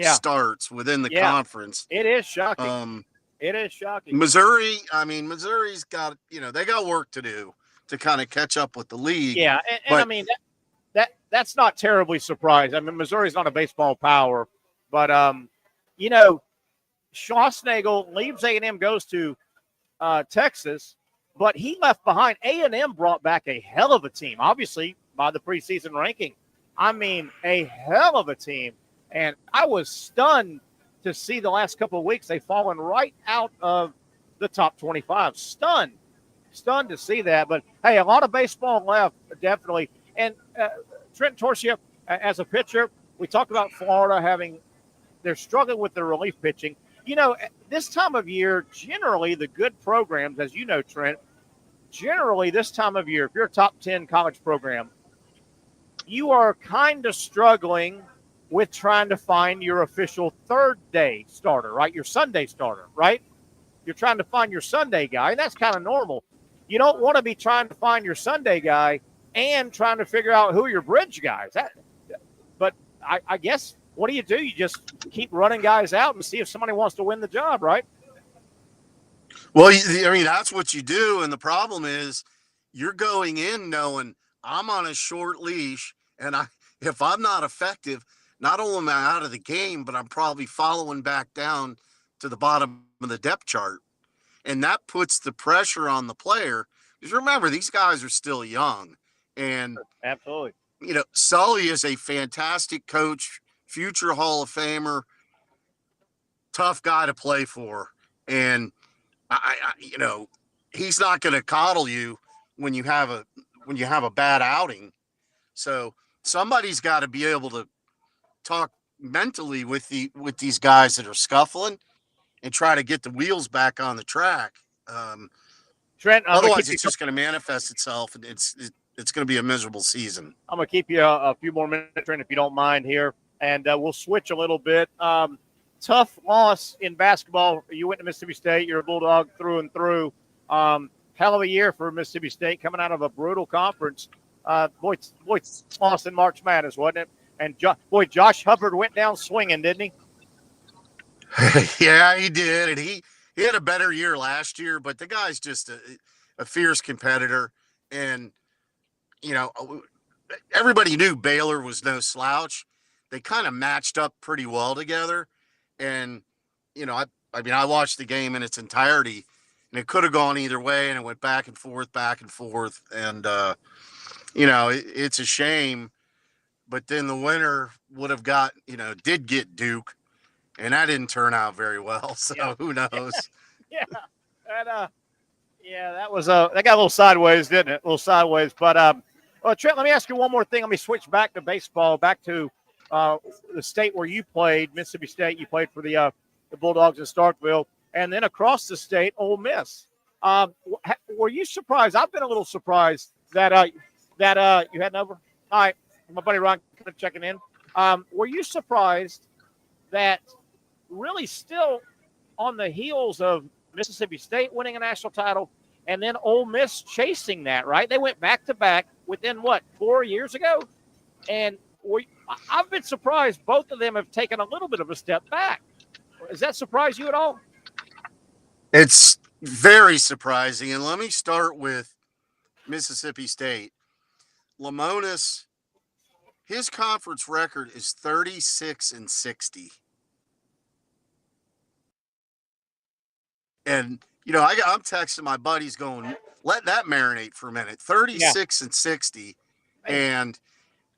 starts within the conference. It is shocking. It is shocking. Missouri's got, they got work to do to kind of catch up with the league. Yeah, and that's not terribly surprised. I mean, Missouri's not a baseball power, but Schlossnagle leaves A&M, goes to Texas, but he left behind. A&M brought back a hell of a team, obviously, by the preseason ranking. I mean, a hell of a team. And I was stunned to see the last couple of weeks they've fallen right out of the top 25. Stunned to see that. But, hey, a lot of baseball left, definitely. And Trent Torsia, as a pitcher, we talked about Florida they're struggling with their relief pitching. This time of year, generally the good programs, as you know, Trent, generally this time of year, if you're a top 10 college program, you are kind of struggling with trying to find your official third day starter, right? Your Sunday starter, right? You're trying to find your Sunday guy, and that's kind of normal. You don't want to be trying to find your Sunday guy and trying to figure out who are your bridge guys. But I guess, what do? You just keep running guys out and see if somebody wants to win the job, right? Well, that's what you do. And the problem is you're going in knowing I'm on a short leash, and if I'm not effective, not only am I out of the game, but I'm probably following back down to the bottom of the depth chart. And that puts the pressure on the player. Because remember, these guys are still young. And absolutely, Sully is a fantastic coach, future Hall of Famer, tough guy to play for. And he's not going to coddle you when you have a bad outing. So somebody's got to be able to talk mentally with these guys that are scuffling and try to get the wheels back on the track. Trent, otherwise it's just going to manifest itself, and it's going to be a miserable season. I'm going to keep you a few more minutes, Trent, if you don't mind here, and we'll switch a little bit. Tough loss in basketball. You went to Mississippi State. You're a Bulldog through and through. Hell of a year for Mississippi State, coming out of a brutal conference. Boy, lost in March Madness, wasn't it? And Josh Hubbard went down swinging, didn't he? Yeah, he did. And he had a better year last year, but the guy's just a fierce competitor. And, everybody knew Baylor was no slouch. They kind of matched up pretty well together. And, I watched the game in its entirety, and it could have gone either way, and it went back and forth. And, it's a shame. But then the winner would have did get Duke, and that didn't turn out very well. So who knows? Yeah. That was that got a little sideways, didn't it? A little sideways. But Trent, let me ask you one more thing. Let me switch back to baseball, back to the state where you played, Mississippi State. You played for the Bulldogs in Starkville, and then across the state, Ole Miss. were you surprised? I've been a little surprised that you had an over. All right, my buddy Ron checking in. Were you surprised that really still on the heels of Mississippi State winning a national title and then Ole Miss chasing that, right? They went back-to-back within, 4 years ago? And I've been surprised both of them have taken a little bit of a step back. Does that surprise you at all? It's very surprising. And let me start with Mississippi State. Lamonis, his conference record is 36-60. And, I'm texting my buddies going, let that marinate for a minute. 36-60. And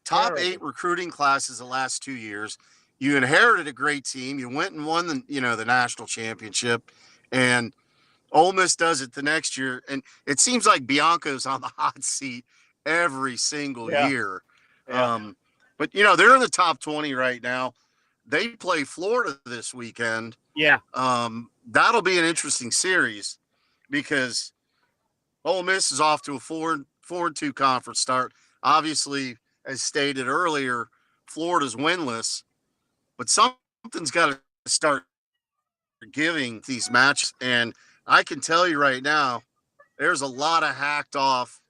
top 8 recruiting classes the last 2 years. You inherited a great team. You went and won the national championship. And Ole Miss does it the next year. And it seems like Bianco's on the hot seat every single year. Yeah. But, they're in the top 20 right now. They play Florida this weekend. Yeah. That'll be an interesting series because Ole Miss is off to a 4-2 conference start. Obviously, as stated earlier, Florida's winless, but something's got to start giving these matches. And I can tell you right now, there's a lot of hacked off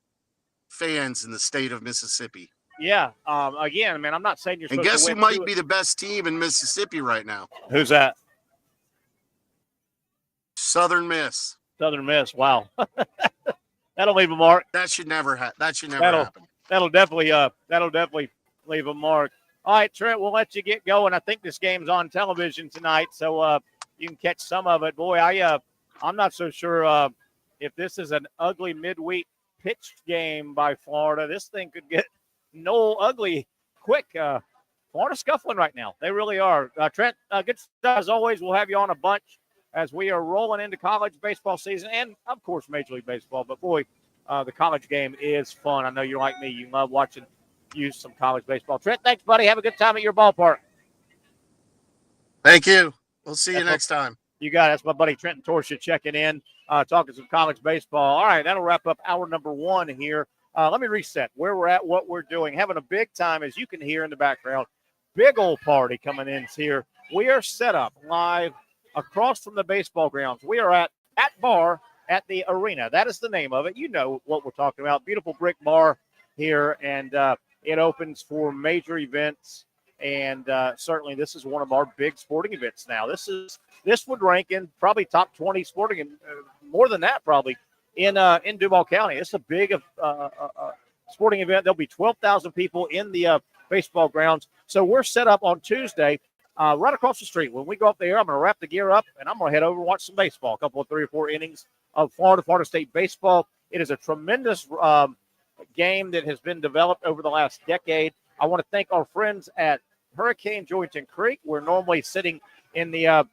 fans in the state of Mississippi. Yeah. Again, man, I'm not saying you're and supposed guess to who win might be the best team in Mississippi right now? Who's that? Southern Miss. Southern Miss. Wow. That'll leave a mark. That should never happen. That'll definitely leave a mark. All right, Trent, we'll let you get going. I think this game's on television tonight, so you can catch some of it. Boy, I'm not so sure if this is an ugly midweek pitched game by Florida. This thing could get ugly quick. Florida's scuffling right now. They really are. Trent, good stuff as always. We'll have you on a bunch as we are rolling into college baseball season and, of course, Major League Baseball. But, boy, the college game is fun. I know you're like me. You love watching some college baseball. Trent, thanks, buddy. Have a good time at your ballpark. Thank you. We'll see you next time. You got it. That's my buddy Trenton Torsha checking in, talking some college baseball. All right, that'll wrap up hour number 1 here. Let me reset where we're at, what we're doing. Having a big time, as you can hear in the background. Big old party coming in here. We are set up live across from the baseball grounds. We are at bar at the arena. That is the name of it. You know what we're talking about. Beautiful brick bar here, and it opens for major events. And certainly this is one of our big sporting events now. This would rank in probably top 20 sporting, and more than that probably, in Duval County. It's a big sporting event. There'll be 12,000 people in the baseball grounds. So we're set up on Tuesday right across the street. When we go up there, I'm going to wrap the gear up, and I'm going to head over and watch some baseball, a couple of 3 or 4 innings of Florida State baseball. It is a tremendous game that has been developed over the last decade. I want to thank our friends at Hurricane Joyington Creek. We're normally sitting in the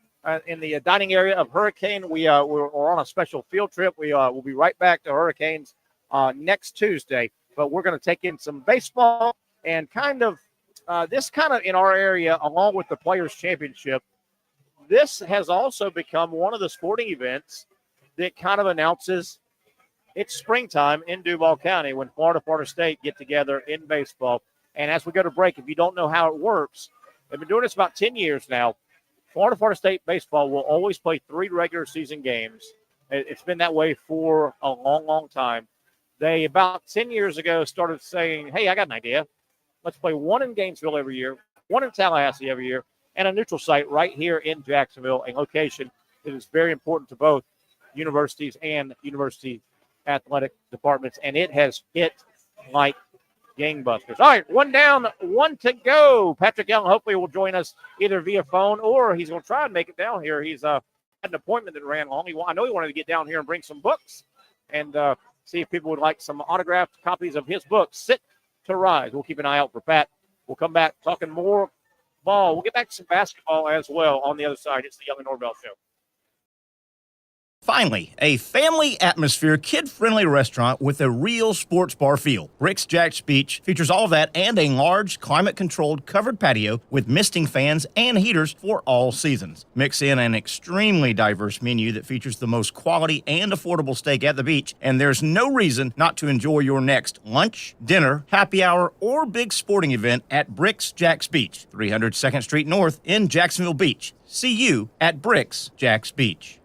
dining area of Hurricane. We're on a special field trip. We'll be right back to Hurricanes next Tuesday, but we're going to take in some baseball and this in our area, along with the Players Championship. This has also become one of the sporting events that kind of announces it's springtime in Duval County when Florida State get together in baseball. And as we go to break, if you don't know how it works, they've been doing this about 10 years now. Florida State baseball will always play 3 regular season games. It's been that way for a long, long time. They, about 10 years ago, started saying, hey, I got an idea. Let's play 1 in Gainesville every year, 1 in Tallahassee every year, and a neutral site right here in Jacksonville, a location that is very important to both universities and university athletic departments. And it has hit like gangbusters. All right, 1 down, 1 to go. Patrick Young hopefully will join us either via phone or he's going to try and make it down here. He's had an appointment that ran long. I know he wanted to get down here and bring some books and see if people would like some autographed copies of his book, Sit to Rise. We'll keep an eye out for Pat. We'll come back talking more ball. We'll get back to some basketball as well on the other side. It's the Young and Norvelle Show. Finally, a family atmosphere, kid-friendly restaurant with a real sports bar feel. Rick's JAX Beach features all of that and a large, climate-controlled covered patio with misting fans and heaters for all seasons. Mix in an extremely diverse menu that features the most quality and affordable steak at the beach, and there's no reason not to enjoy your next lunch, dinner, happy hour, or big sporting event at Rick's JAX Beach, 300 2nd Street North in Jacksonville Beach. See you at Rick's JAX Beach.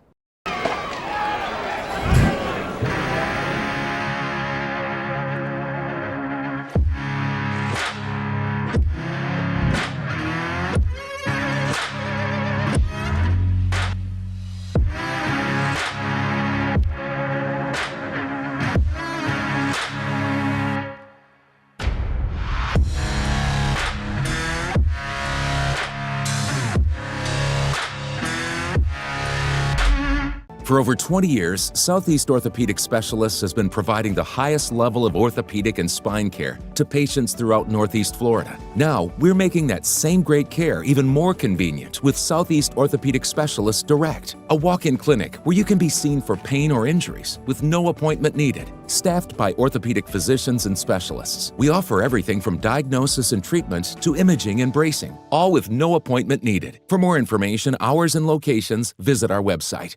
For over 20 years, Southeast Orthopedic Specialists has been providing the highest level of orthopedic and spine care to patients throughout Northeast Florida. Now, we're making that same great care even more convenient with Southeast Orthopedic Specialists Direct, a walk-in clinic where you can be seen for pain or injuries with no appointment needed. Staffed by orthopedic physicians and specialists, we offer everything from diagnosis and treatment to imaging and bracing, all with no appointment needed. For more information, hours, and locations, visit our website.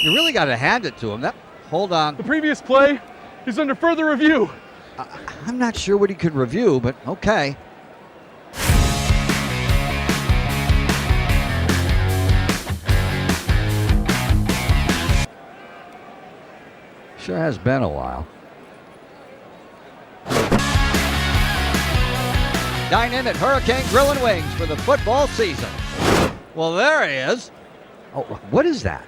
You really got to hand it to him. Hold on. The previous play is under further review. I'm not sure what he could review, but okay. Sure has been a while. Dine in at Hurricane Grill and Wings for the football season. Well, there he is. Oh, what is that?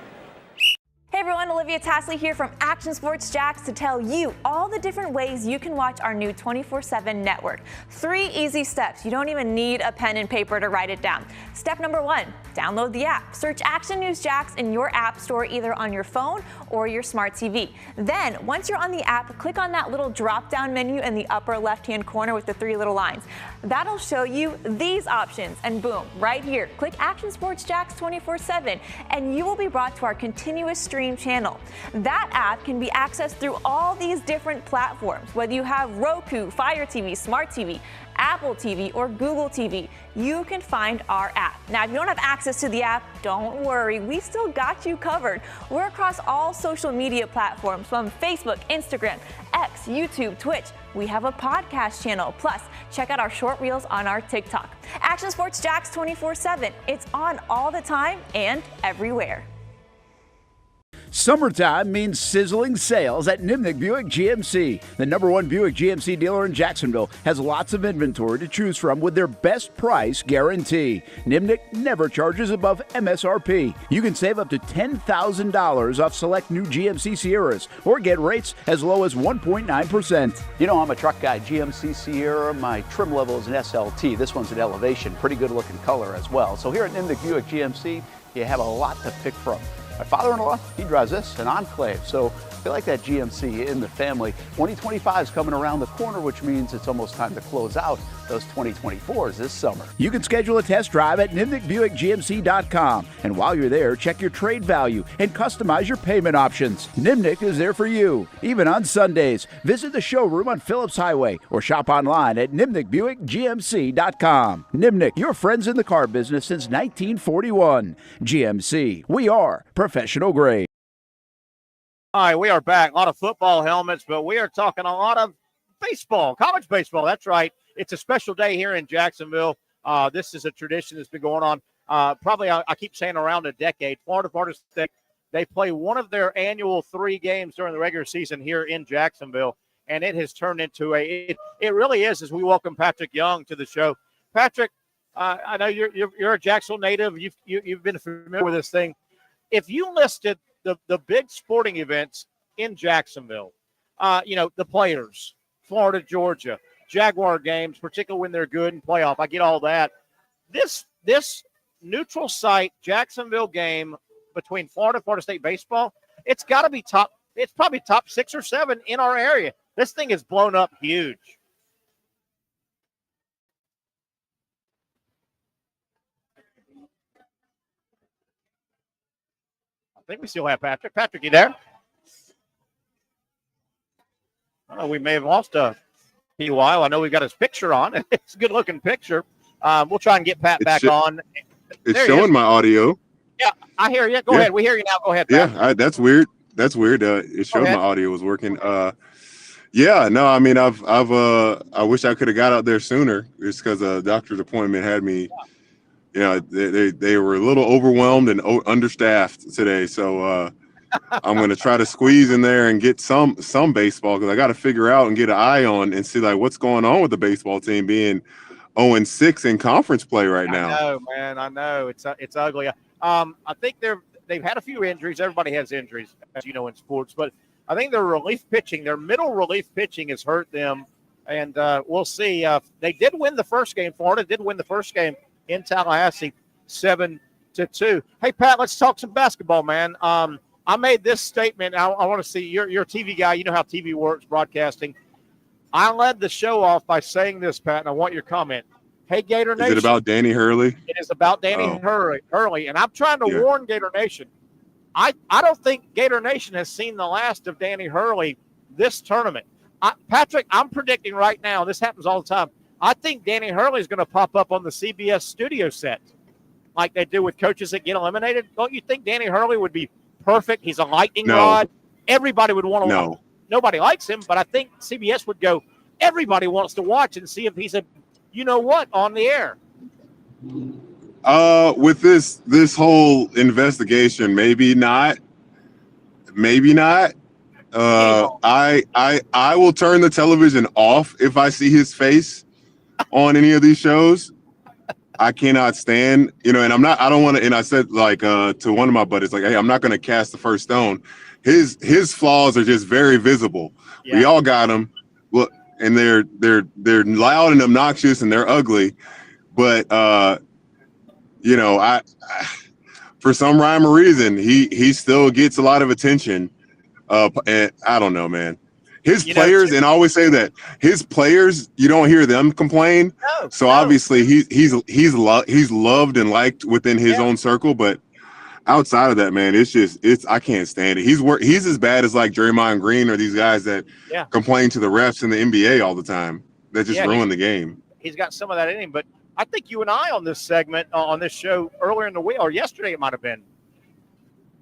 Hey everyone, Olivia Tasley here from Action Sports JAX to tell you all the different ways you can watch our new 24/7 network. 3 easy steps. You don't even need a pen and paper to write it down. Step number 1, download the app. Search Action News JAX in your app store either on your phone or your smart TV. Then, once you're on the app, click on that little drop-down menu in the upper left-hand corner with the 3 little lines. That'll show you these options, and boom, right here, click Action Sports JAX 24/7, and you will be brought to our continuous stream channel. That app can be accessed through all these different platforms, whether you have Roku, Fire TV, Smart TV, Apple TV, or Google TV. You can find our app. Now, if you don't have access to the app, don't worry, we still got you covered. We're across all social media platforms from Facebook, Instagram, X, YouTube, Twitch. We have a podcast channel. Plus, check out our short reels on our TikTok. Action Sports JAX 24/7. It's on all the time and everywhere. Summertime means sizzling sales at Nimnick Buick GMC. The #1 Buick GMC dealer in Jacksonville has lots of inventory to choose from with their best price guarantee. Nimnick never charges above MSRP. You can save up to $10,000 off select new GMC Sierras or get rates as low as 1.9%. You know I'm a truck guy. GMC Sierra, my trim level is an SLT. This one's an Elevation. Pretty good looking color as well. So here at Nimnick Buick GMC, you have a lot to pick from. My father-in-law, he drives this, an Enclave, so I like that GMC in the family. 2025 is coming around the corner, which means it's almost time to close out those 2024s this summer. You can schedule a test drive at NimnickBuickGMC.com, and while you're there, check your trade value and customize your payment options. Nimnick is there for you, even on Sundays. Visit the showroom on Phillips Highway or shop online at NimnickBuickGMC.com. Nimnick, your friends in the car business since 1941. GMC, we are professional grade. All right, we are back. A lot of football helmets, but we are talking a lot of baseball, college baseball. That's right. It's a special day here in Jacksonville. This is a tradition that's been going on probably, I keep saying, around a decade. Florida State, they play one of their annual 3 games during the regular season here in Jacksonville, and it has turned into it really is, as we welcome Patrick Young to the show. Patrick, I know you're a Jacksonville native. You've been familiar with this thing. If you listed the big sporting events in Jacksonville, the players, Florida, Georgia, Jaguar games, particularly when they're good in playoff, I get all that. This neutral site Jacksonville game between Florida State baseball, it's got to be top. It's probably top 6 or 7 in our area. This thing is blown up huge. think we still have Patrick. Patrick, you there? Oh, we may have lost a while. I know we've got his picture on. It's a good-looking picture. We'll try and get Pat back on. It's showing my audio. Yeah, I hear you. Go ahead. We hear you now. Go ahead, Pat. Yeah, that's weird. That's weird. It showed my audio was working. Yeah, no, I mean, I wish I could have got out there sooner. It's because a doctor's appointment had me. You know, they were a little overwhelmed and understaffed today. So I'm going to try to squeeze in there and get some baseball, because I got to figure out and get an eye on and see like what's going on with the baseball team being 0-6 in conference play right now. I know, man. I know it's ugly. I think they've had a few injuries. Everybody has injuries, as you know, in sports. But I think their relief pitching, their middle relief pitching, has hurt them. And we'll see. They did win the first game. Florida did win the first game in Tallahassee, 7-2. Hey, Pat, let's talk some basketball, man. I made this statement. I want to see. You're a TV guy. You know how TV works, broadcasting. I led the show off by saying this, Pat, and I want your comment. Hey, Gator Nation. Is it about Danny Hurley? It is about Danny Hurley, and I'm trying to warn Gator Nation. I don't think Gator Nation has seen the last of Danny Hurley this tournament. Patrick, I'm predicting right now, this happens all the time, I think Danny Hurley is going to pop up on the CBS studio set like they do with coaches that get eliminated. Don't you think Danny Hurley would be perfect? He's a lightning rod. Everybody would want to watch. Nobody likes him, but I think CBS would go, everybody wants to watch and see if he's a you-know-what on the air. With this whole investigation, maybe not. I will turn the television off if I see his face on any of these shows. I cannot stand, and I don't want to, and I said like to one of my buddies, like, hey, I'm not going to cast the first stone. His flaws are just very visible. Yeah. We all got them. Look, and they're loud and obnoxious and they're ugly, but I for some rhyme or reason he still gets a lot of attention. And I don't know, man. His players, and I always say that his players, you don't hear them complain. Obviously he's loved and liked within his own circle, but outside of that, man, I can't stand it. He's as bad as like Draymond Green or these guys that complain to the refs in the NBA all the time. That just ruin the game. He's got some of that in him, but I think you and I on this segment on this show earlier in the week, or yesterday it might have been,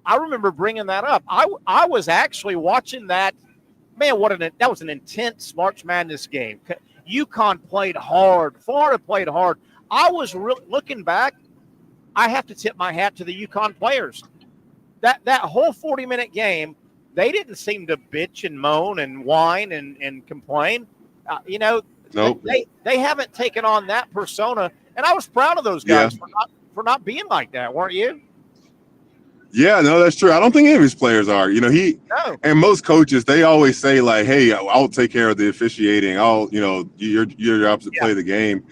I remember bringing that up. I was actually watching that. Man, that was an intense March Madness game. UConn played hard. Florida played hard. I was looking back. I have to tip my hat to the UConn players. That whole 40-minute game, they didn't seem to bitch and moan and whine and complain. Nope. They haven't taken on that persona, and I was proud of those guys for not being like that, weren't you? Yeah, no, that's true. I don't think any of his players are. And most coaches, they always say like, "Hey, I'll take care of the officiating. Your job is to play the game."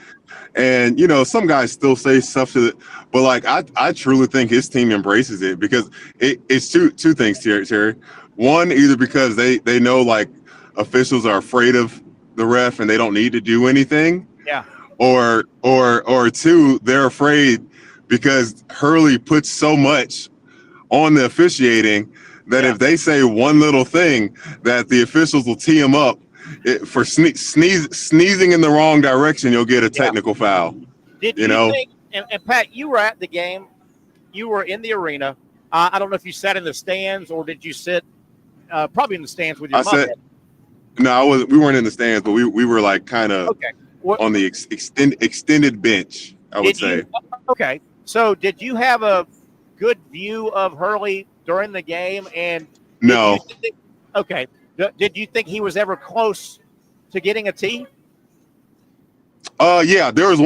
And some guys still say stuff to it, but like I truly think his team embraces it, because it's two things, Terry. One, either because they know like officials are afraid of the ref and they don't need to do anything. Yeah. Or two, they're afraid because Hurley puts so much on the officiating that if they say one little thing, that the officials will tee him up for sneezing in the wrong direction. You'll get a technical foul. Did you think? And Pat, you were at the game. You were in the arena. I don't know if you sat in the stands or did you sit probably in the stands with your mom. No, we weren't in the stands, but we were like kind of on the extended bench, I would say. Okay. So did you have a good view of Hurley during the game? And no. Did you think he was ever close to getting a tee? Yeah, there was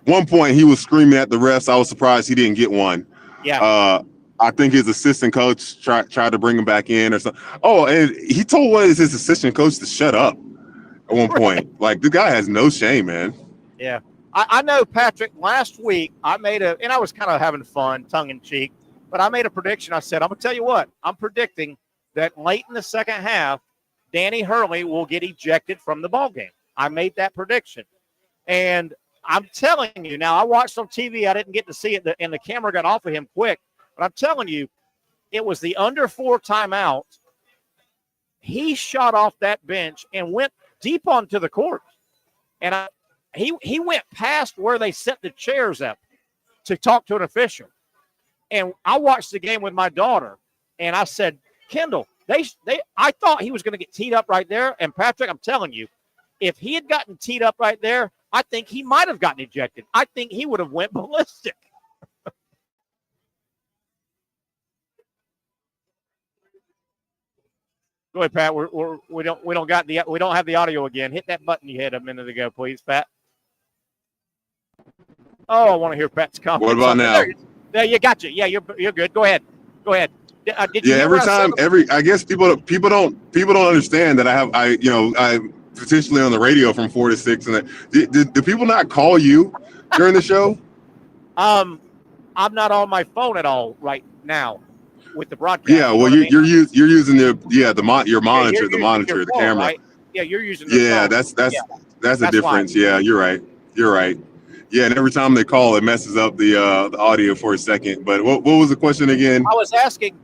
one point he was screaming at the refs. I was surprised he didn't get one. Yeah. I think his assistant coach tried to bring him back in or something. Oh, and he told his assistant coach to shut up at one point. Like, the guy has no shame, man. Yeah. I know, Patrick, last week and I was kind of having fun, tongue in cheek, but I made a prediction. I said, I'm going to tell you what, I'm predicting that late in the second half, Danny Hurley will get ejected from the ballgame. I made that prediction. And I'm telling you now, I watched on TV. I didn't get to see it, and the camera got off of him quick. But I'm telling you, it was the under 4 timeout. He shot off that bench and went deep onto the court. And he went past where they set the chairs up to talk to an official. And I watched the game with my daughter, and I said, Kendall, I thought he was going to get teed up right there. And Patrick, I'm telling you, if he had gotten teed up right there, I think he might have gotten ejected. I think he would have went ballistic. Go ahead, Pat. We don't have the audio again. Hit that button you hit a minute ago, please, Pat. Oh, I want to hear Pat's comment. What about now? Yeah, you got you. Yeah, you're good. Go ahead. Did you I guess people don't understand that I'm potentially on the radio from 4 to 6, and do people not call you during the show? I'm not on my phone at all right now with the broadcast. Yeah, well, you're using your monitor, the camera. Right? Yeah, you're using the phone. That's a difference. Why. Yeah, you're right. Yeah, and every time they call, it messes up the audio for a second. But what was the question again? I was asking.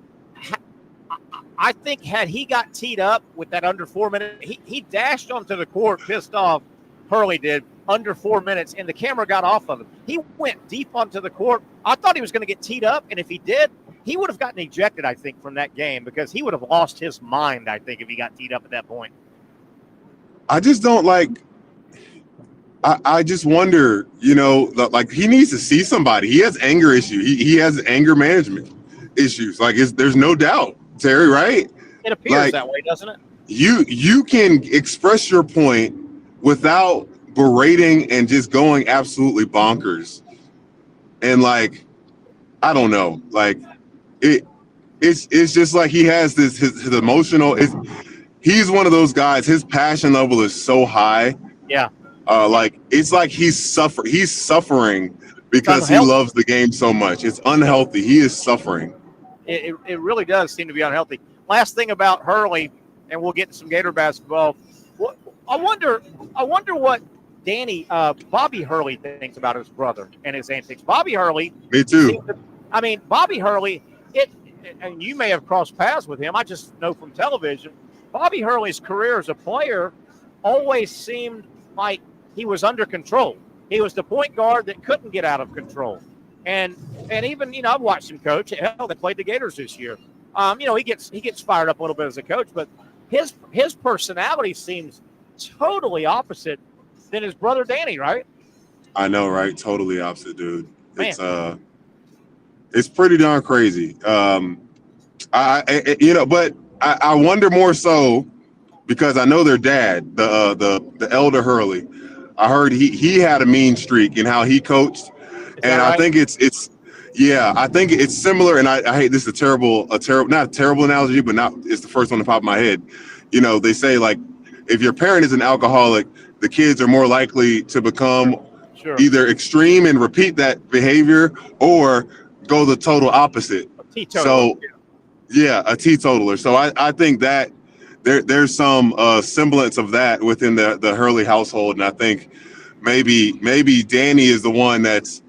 I think had he got teed up with that under 4 minutes, he dashed onto the court, pissed off. Hurley did under 4 minutes, and the camera got off of him. He went deep onto the court. I thought he was going to get teed up, and if he did, he would have gotten ejected, I think, from that game because he would have lost his mind, I think, if he got teed up at that point. I just don't like. I just wonder, like he needs to see somebody. He has anger issues. He has anger management issues. Like there's no doubt, Terry, right? It appears that way, doesn't it? You can express your point without berating and just going absolutely bonkers. And I don't know, it's just like he has his emotional. He's one of those guys. His passion level is so high. Yeah. It's like he's suffering because he loves the game so much. It's unhealthy. He is suffering. It really does seem to be unhealthy. Last thing about Hurley, and we'll get to some Gator basketball. I wonder what Bobby Hurley thinks about his brother and his antics. Bobby Hurley. Me too. Bobby Hurley, and you may have crossed paths with him. I just know from television, Bobby Hurley's career as a player always seemed like he was under control. He was the point guard that couldn't get out of control. And even, I've watched him coach. Hell, they played the Gators this year. He gets fired up a little bit as a coach, but his personality seems totally opposite than his brother Danny, right? I know, right? Totally opposite, dude. Man. It's pretty darn crazy. But I wonder more so because I know their dad, the elder Hurley. I heard he had a mean streak in how he coached, and right? I think I think it's similar. And I hate this is not a terrible analogy, but it's the first one to pop in my head. They say if your parent is an alcoholic, the kids are more likely to become either extreme and repeat that behavior or go the total opposite. A teetotaler. So I think that there's some semblance of that within the Hurley household, and I think maybe Danny is the one that's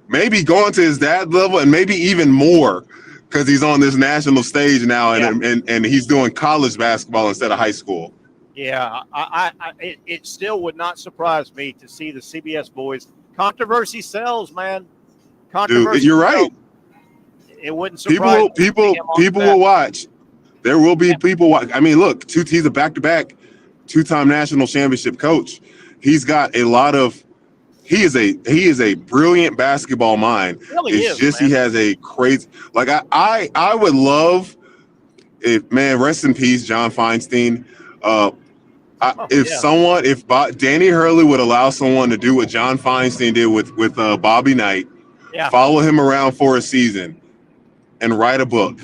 maybe going to his dad level and maybe even more because he's on this national stage now and he's doing college basketball instead of high school. Yeah, it still would not surprise me to see the CBS boys. Controversy sells, man. Dude, you're right. It wouldn't surprise people will watch. There will be people watch. Look, he's a back-to-back two-time national championship coach. He's got a lot of. He is a brilliant basketball mind. He has a crazy. I would love if rest in peace, John Feinstein. If Danny Hurley would allow someone to do what John Feinstein did with Bobby Knight, follow him around for a season, and write a book.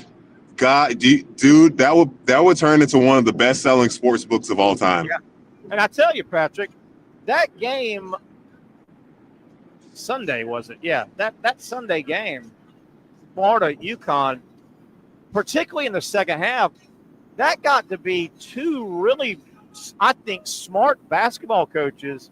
God, dude, that would turn into one of the best-selling sports books of all time. Yeah. And I tell you, Patrick, that game Sunday was it? Yeah, that Sunday game, Florida UConn, particularly in the second half, that got to be two really, I think, smart basketball coaches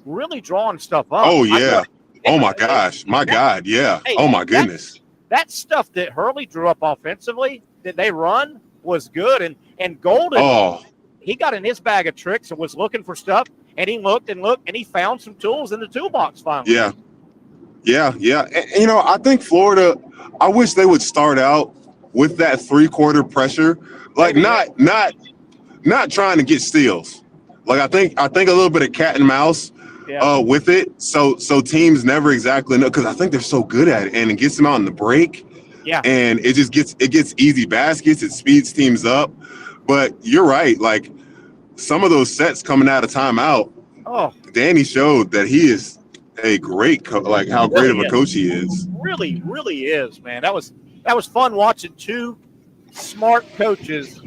really drawing stuff up. Oh yeah. Oh my gosh. My God. Yeah. Hey, oh my goodness. that stuff that Hurley drew up offensively that they run was good. And Golden, he got in his bag of tricks and was looking for stuff, and he looked, and he found some tools in the toolbox finally. Yeah. And, I think Florida, I wish they would start out with that 3-quarter pressure, like not trying to get steals. Like I think a little bit of cat and mouse with it, so teams never exactly know, because I think they're so good at it, and it gets them out in the break. Yeah, and it gets easy baskets. It speeds teams up. But you're right. Like some of those sets coming out of timeout, Danny showed that he is a great how great of a coach he is. Really, really is, man. That was fun watching two smart coaches,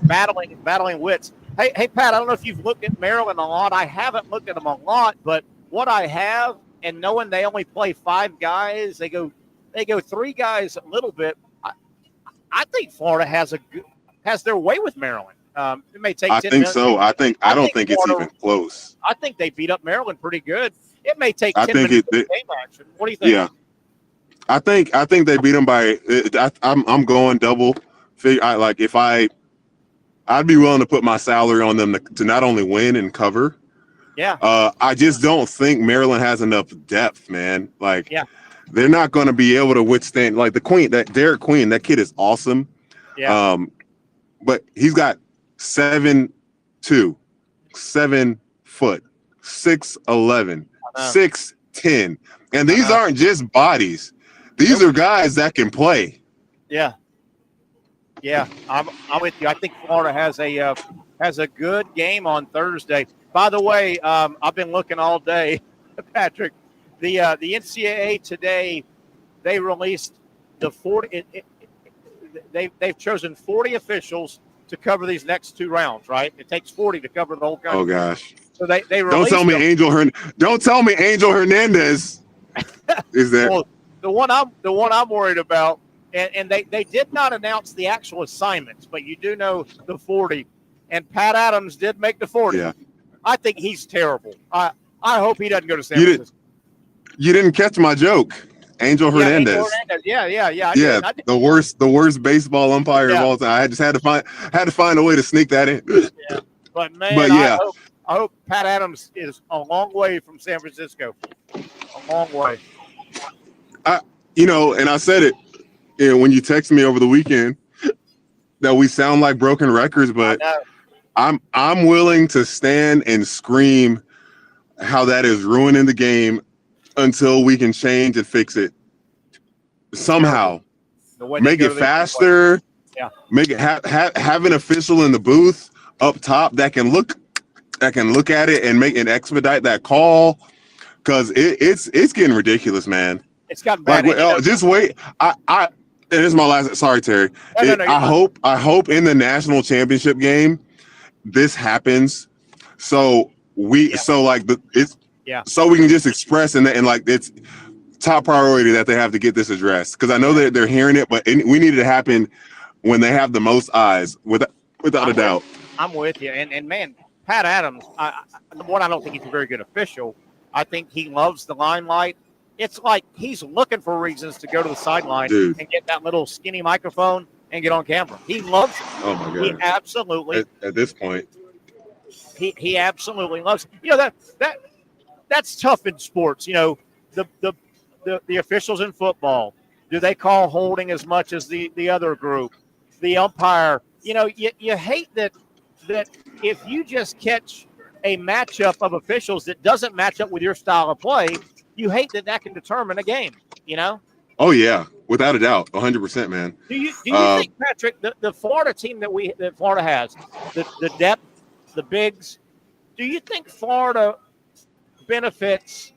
battling wits. Hey, Pat, I don't know if you've looked at Maryland a lot. I haven't looked at them a lot, but what I have, and knowing they only play 5 guys, they go 3 guys a little bit. I think Florida has their way with Maryland. It may take 10 minutes. So. I don't think it's even close. I think they beat up Maryland pretty good. It may take 10 minutes of game action. What do you think? Yeah. I think they beat them by I'm going double figure. I'd be willing to put my salary on them to not only win and cover. Yeah. I just don't think Maryland has enough depth, man. They're not going to be able to withstand that Derek Queen. That kid is awesome. Yeah. But he's got 7'2", 7 foot, 6'11", 6'10", and these aren't just bodies. These are guys that can play. Yeah. Yeah, I'm with you. I think Florida has a good game on Thursday. By the way, I've been looking all day, Patrick. The NCAA today, they released the 40. They've chosen 40 officials to cover these next 2 rounds. Right? It takes 40 to cover the whole country. Oh gosh! So they don't tell me Angel Hernandez is there. Well, the one I'm worried about. And they did not announce the actual assignments, but you do know the 40. And Pat Adams did make the 40. Yeah. I think he's terrible. I hope he doesn't go to San Francisco. You didn't catch my joke. Angel Hernandez. Yeah. The worst baseball umpire of all time. I just had to find a way to sneak that in. Yeah. But man, I hope Pat Adams is a long way from San Francisco. A long way. And I said it. And when you text me over the weekend that we sound like broken records, but I'm willing to stand and scream how that is ruining the game until we can change and fix it somehow. Make it faster. Yeah. Make it have an official in the booth up top that can look at it and expedite that call, because it's getting ridiculous, man. It's gotten bad. Just wait. And this is my last. Sorry, Terry. I hope in the national championship game this happens, so we so we can just express and it's top priority that they have to get this addressed, because I know that they're hearing it, but we need it to happen when they have the most eyes, without a doubt. I'm with you, and man, Pat Adams. I don't think he's a very good official. I think he loves the limelight. It's like he's looking for reasons to go to the sideline and get that little skinny microphone and get on camera. He loves it. Oh my God! He absolutely. At this point, he absolutely loves it. That's tough in sports. The officials in football, do they call holding as much as the other group? The umpire. You hate that if you just catch a matchup of officials that doesn't match up with your style of play. You hate that can determine a game, Oh yeah, without a doubt, 100%, man. Do you think, Patrick, the Florida team that Florida has, the depth, the bigs, do you think Florida benefits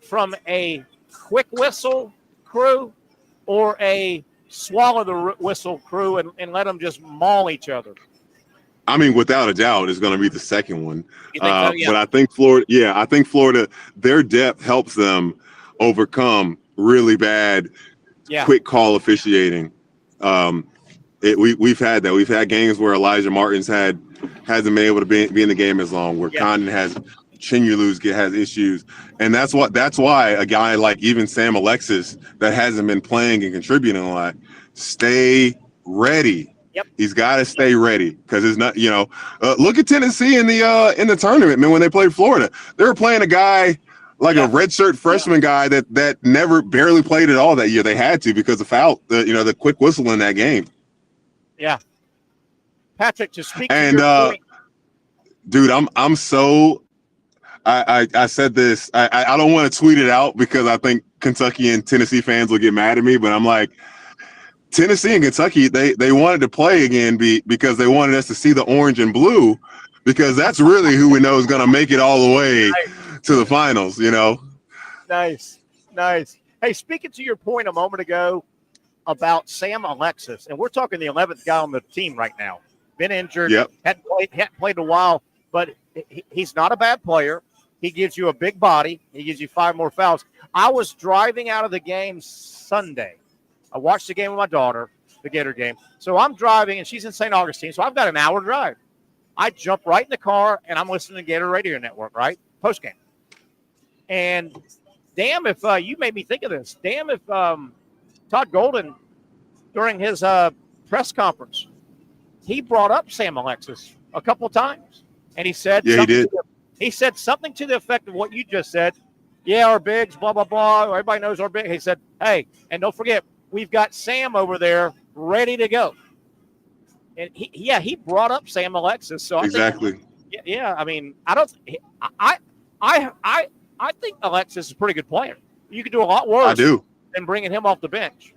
from a quick whistle crew or a swallow the whistle crew and let them just maul each other? I mean, without a doubt, it's going to be the second one. You think so? Yeah. But I think Florida, their depth helps them overcome really bad, quick call officiating. We've had that. We've had games where Elijah Martins hasn't been able to be in the game as long, where Condon has Chinyulu's has issues, and that's why a guy like even Sam Alexis that hasn't been playing and contributing a lot, stay ready. Yep. He's got to stay ready because it's not, look at Tennessee in the tournament, man. When they played Florida, they were playing a guy like a redshirt freshman guy that never barely played at all that year. They had to because of the quick whistle in that game. Yeah. Patrick, to speak and to your point. Dude, I'm so I said this. I don't want to tweet it out because I think Kentucky and Tennessee fans will get mad at me, but I'm like, Tennessee and Kentucky, they wanted to play again because they wanted us to see the orange and blue, because that's really who we know is going to make it all the way to the finals, Nice. Hey, speaking to your point a moment ago about Sam Alexis, and we're talking the 11th guy on the team right now. Been injured, hadn't played in a while, but he's not a bad player. He gives you a big body. He gives you 5 more fouls. I was driving out of the game Sunday. I watched the game with my daughter, the Gator game. So I'm driving, and she's in St. Augustine, so I've got an hour drive. I jump right in the car, and I'm listening to Gator Radio Network, right? Post-game. And damn if you made me think of this. Damn if Todd Golden, during his press conference, he brought up Sam Alexis a couple of times. And he said, he did. He said something to the effect of what you just said. Yeah, our bigs, blah, blah, blah. Everybody knows our big. He said, hey, and don't forget, we've got Sam over there ready to go. And he brought up Sam Alexis. So exactly. I mean, I think Alexis is a pretty good player. You could do a lot worse than bringing him off the bench.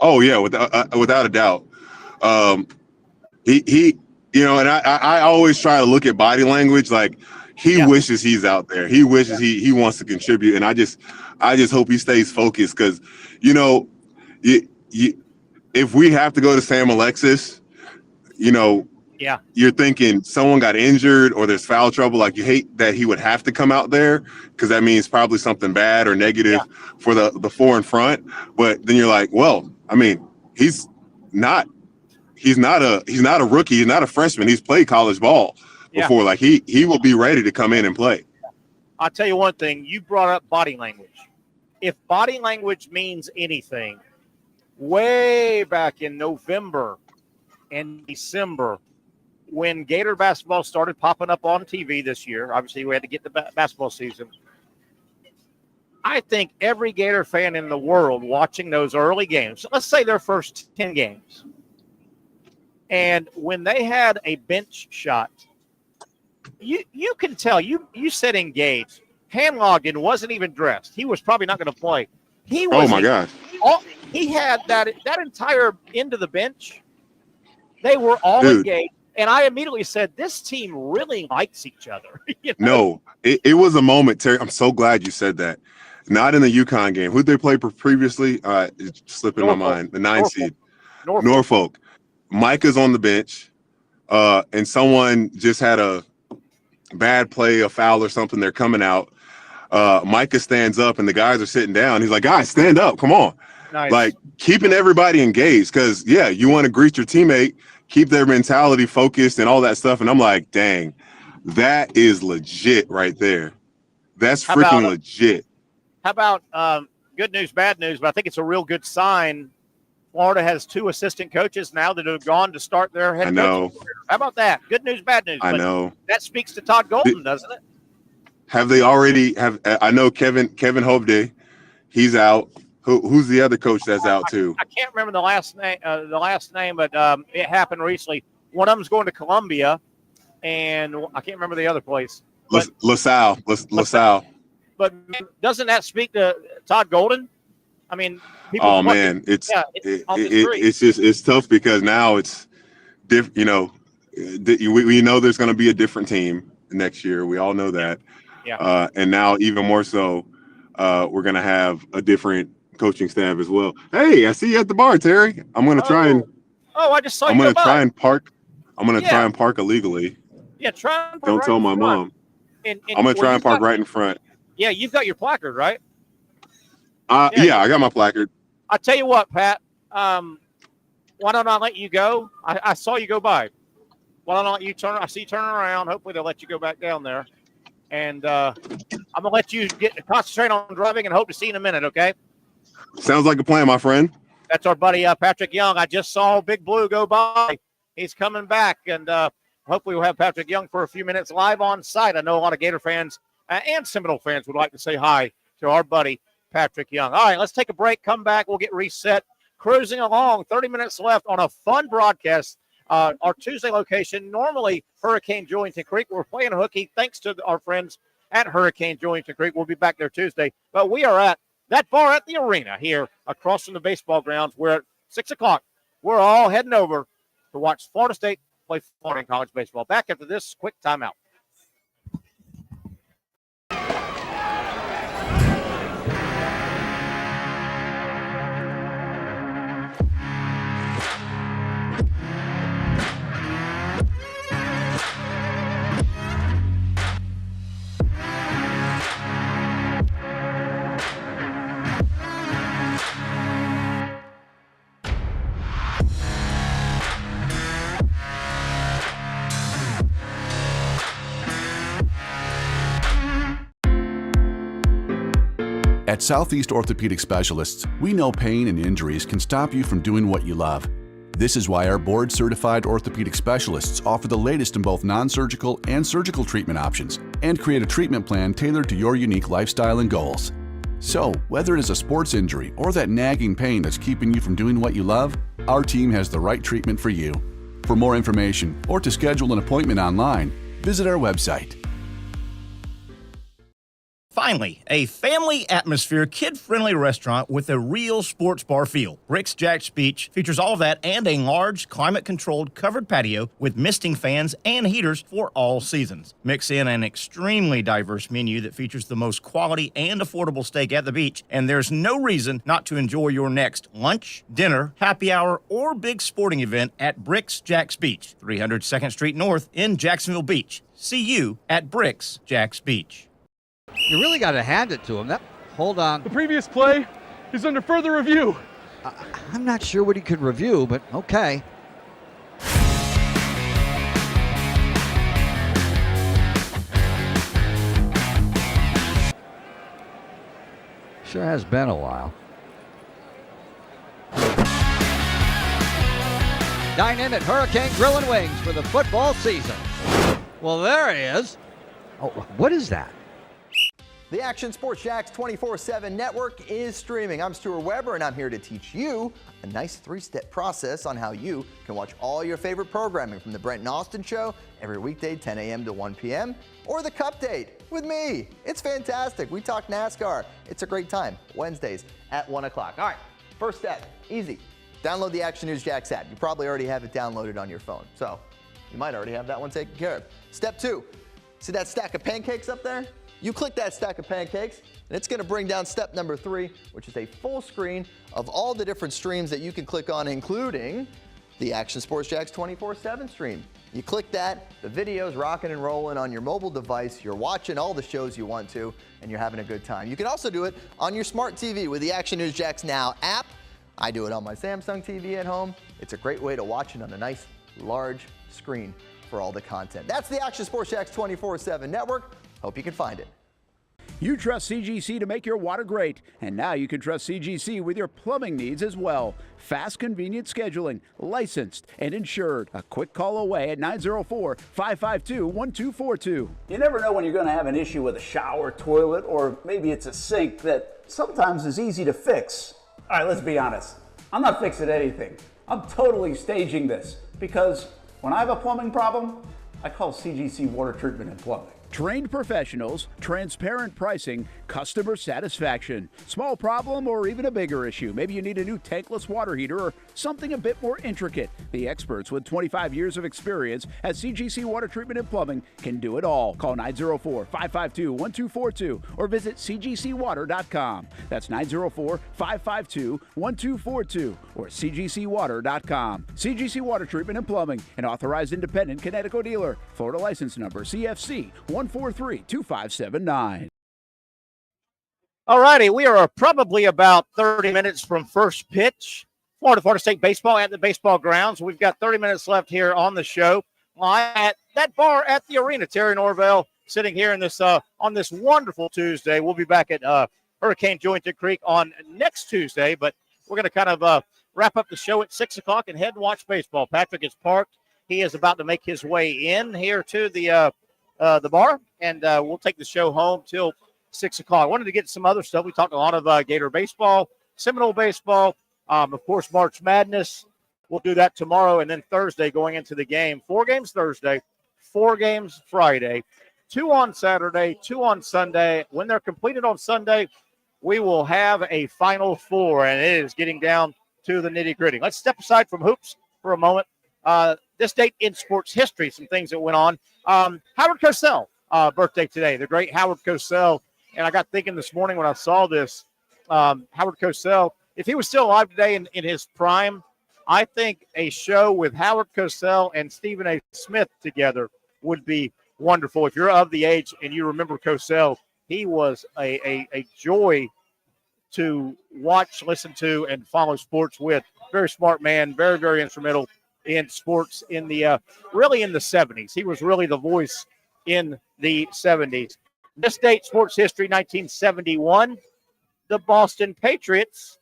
Oh yeah, without a doubt. He and I always try to look at body language. Like he wishes he's out there. He wishes he wants to contribute, and I just hope he stays focused because if we have to go to Sam Alexis, you're thinking someone got injured or there's foul trouble. Like you hate that he would have to come out there because that means probably something bad or negative for the 4 in front. But then you're like, well, I mean, he's not a rookie. He's not a freshman. He's played college ball before. Like he will be ready to come in and play. I'll tell you one thing. You brought up body language. If body language means anything, way back in November and December, when Gator basketball started popping up on TV this year, obviously we had to get the basketball season. I think every Gator fan in the world watching those early games, let's say their first 10 games, and when they had a bench shot, you can tell, you said engaged. Hanlogden wasn't even dressed. He was probably not going to play. Oh, my God. He had that entire end of the bench. They were all engaged. And I immediately said, this team really likes each other. No, it was a moment, Terry. I'm so glad you said that. Not in the UConn game. Who'd they play previously? It's slipping my mind. The 9 seed. Norfolk. Micah's on the bench, and someone just had a bad play, a foul or something. They're coming out. Micah stands up, and the guys are sitting down. He's like, guys, stand up. Come on. Nice. Like, keeping everybody engaged because, you want to greet your teammate, keep their mentality focused and all that stuff. And I'm like, dang, that is legit right there. That's freaking legit. How about good news, bad news? But I think it's a real good sign. Florida has 2 assistant coaches now that have gone to start their head coaching career. How about that? Good news, bad news. I know. That speaks to Todd Golden, doesn't it? Have they already I know Kevin Hovde, he's out. Who's the other coach that's out too? I can't remember the last name, but it happened recently. One of them's going to Columbia, and I can't remember the other place. LaSalle. But doesn't that speak to Todd Golden? I mean, it's tough because now it's different. We know there's going to be a different team next year. We all know that. Yeah. And now even more so, we're going to have a different coaching staff as well. Hey, I see you at the bar, Terry. I'm going to try and. Oh, I just saw you. I'm going to try and park. I'm going to try and park illegally. Yeah, try and park. Don't tell my mom. And I'm going to try and park right in front. Yeah, you've got your placard, right? Yeah, I got my placard. I'll tell you what, Pat. Why don't I let you go? I saw you go by. Well, I'll let you turn. I see you turning around. Hopefully, they'll let you go back down there. And I'm going to let you concentrate on driving and hope to see you in a minute, okay? Sounds like a plan, my friend. That's our buddy Patrick Young. I just saw Big Blue go by. He's coming back, and hopefully we'll have Patrick Young for a few minutes live on site. I know a lot of Gator fans and Seminole fans would like to say hi to our buddy Patrick Young. All right, let's take a break, come back, we'll get reset. Cruising along, 30 minutes left on a fun broadcast. Our Tuesday location, normally Hurricane Joyington Creek. We're playing hooky thanks to our friends at Hurricane Joyington Creek. We'll be back there Tuesday. But we are at that bar at the arena here across from the baseball grounds. We're at 6 o'clock. We're all heading over to watch Florida State play Florida in college baseball. Back after this quick timeout. At Southeast Orthopedic Specialists, we know pain and injuries can stop you from doing what you love. This is why our board-certified orthopedic specialists offer the latest in both non-surgical and surgical treatment options and create a treatment plan tailored to your unique lifestyle and goals. So, whether it is a sports injury or that nagging pain that's keeping you from doing what you love, our team has the right treatment for you. For more information or to schedule an appointment online, visit our website. Finally, a family atmosphere, kid-friendly restaurant with a real sports bar feel. Rick's JAX Beach features all of that and a large, climate-controlled covered patio with misting fans and heaters for all seasons. Mix in an extremely diverse menu that features the most quality and affordable steak at the beach, and there's no reason not to enjoy your next lunch, dinner, happy hour, or big sporting event at Rick's JAX Beach, 300 2nd Street North in Jacksonville Beach. See you at Rick's JAX Beach. You really got to hand it to him. Hold on. The previous play is under further review. I'm not sure what he could review, but okay. Sure has been a while. Dynamic Hurricane Grill and Wings for the football season. Well, there he is. Oh, what is that? The Action Sports JAX 24/7 network is streaming. I'm Stuart Weber, and I'm here to teach you a nice three-step process on how you can watch all your favorite programming from the Brent and Austin Show every weekday 10 a.m. to 1 p.m. or the Cup Date with me. It's fantastic. We talk NASCAR. It's a great time. Wednesdays at 1 o'clock. All right, first step, easy. Download the Action News JAX app. You probably already have it downloaded on your phone, so you might already have that one taken care of. Step 2, see that stack of pancakes up there? You click that stack of pancakes, and it's going to bring down step number 3, which is a full screen of all the different streams that you can click on, including the Action Sports JAX 24/7 stream. You click that, the video's rocking and rolling on your mobile device. You're watching all the shows you want to, and you're having a good time. You can also do it on your smart TV with the Action News JAX Now app. I do it on my Samsung TV at home. It's a great way to watch it on a nice, large screen for all the content. That's the Action Sports JAX 24/7 network. Hope you can find it. You trust CGC to make your water great, and now you can trust CGC with your plumbing needs as well. Fast, convenient scheduling, licensed and insured. A quick call away at 904-552-1242. You never know when you're going to have an issue with a shower, toilet, or maybe it's a sink that sometimes is easy to fix. All right, let's be honest. I'm not fixing anything. I'm totally staging this because when I have a plumbing problem, I call CGC Water Treatment and Plumbing. Trained professionals, transparent pricing, customer satisfaction. Small problem or even a bigger issue. Maybe you need a new tankless water heater or something a bit more intricate. The experts with 25 years of experience at CGC Water Treatment and Plumbing can do it all. Call 904-552-1242 or visit cgcwater.com. That's 904-552-1242 or cgcwater.com. CGC Water Treatment and Plumbing, an authorized independent Connecticut dealer. Florida license number CFC 143-2579. All righty, we are probably about 30 minutes from first pitch. Florida State baseball at the baseball grounds. We've got 30 minutes left here on the show. at that bar at the arena. Terry Norvelle sitting here in this on this wonderful Tuesday. We'll be back at Hurricane Jointed Creek on next Tuesday, but we're going to kind of wrap up the show at 6 o'clock and head and watch baseball. Patrick is parked. He is about to make his way in here to the bar, and we'll take the show home till 6 o'clock. I wanted to get some other stuff. We talked a lot of Gator baseball, Seminole baseball, of course, March Madness. We'll do that tomorrow, and then Thursday going into the game. 4 games Thursday, 4 games Friday, 2 on Saturday, 2 on Sunday. When they're completed on Sunday, we will have a Final Four, and it is getting down to the nitty-gritty. Let's step aside from hoops for a moment. This date in sports history, some things that went on. Howard Cosell, birthday today, the great Howard Cosell. And I got thinking this morning when I saw this, Howard Cosell, if he was still alive today in his prime, I think a show with Howard Cosell and Stephen A. Smith together would be wonderful. If you're of the age and you remember Cosell, he was a joy to watch, listen to, and follow sports with. Very smart man, very, very instrumental in sports in the really in the 70s. He was really the voice in the 70s. This date, sports history, 1971, the Boston Patriots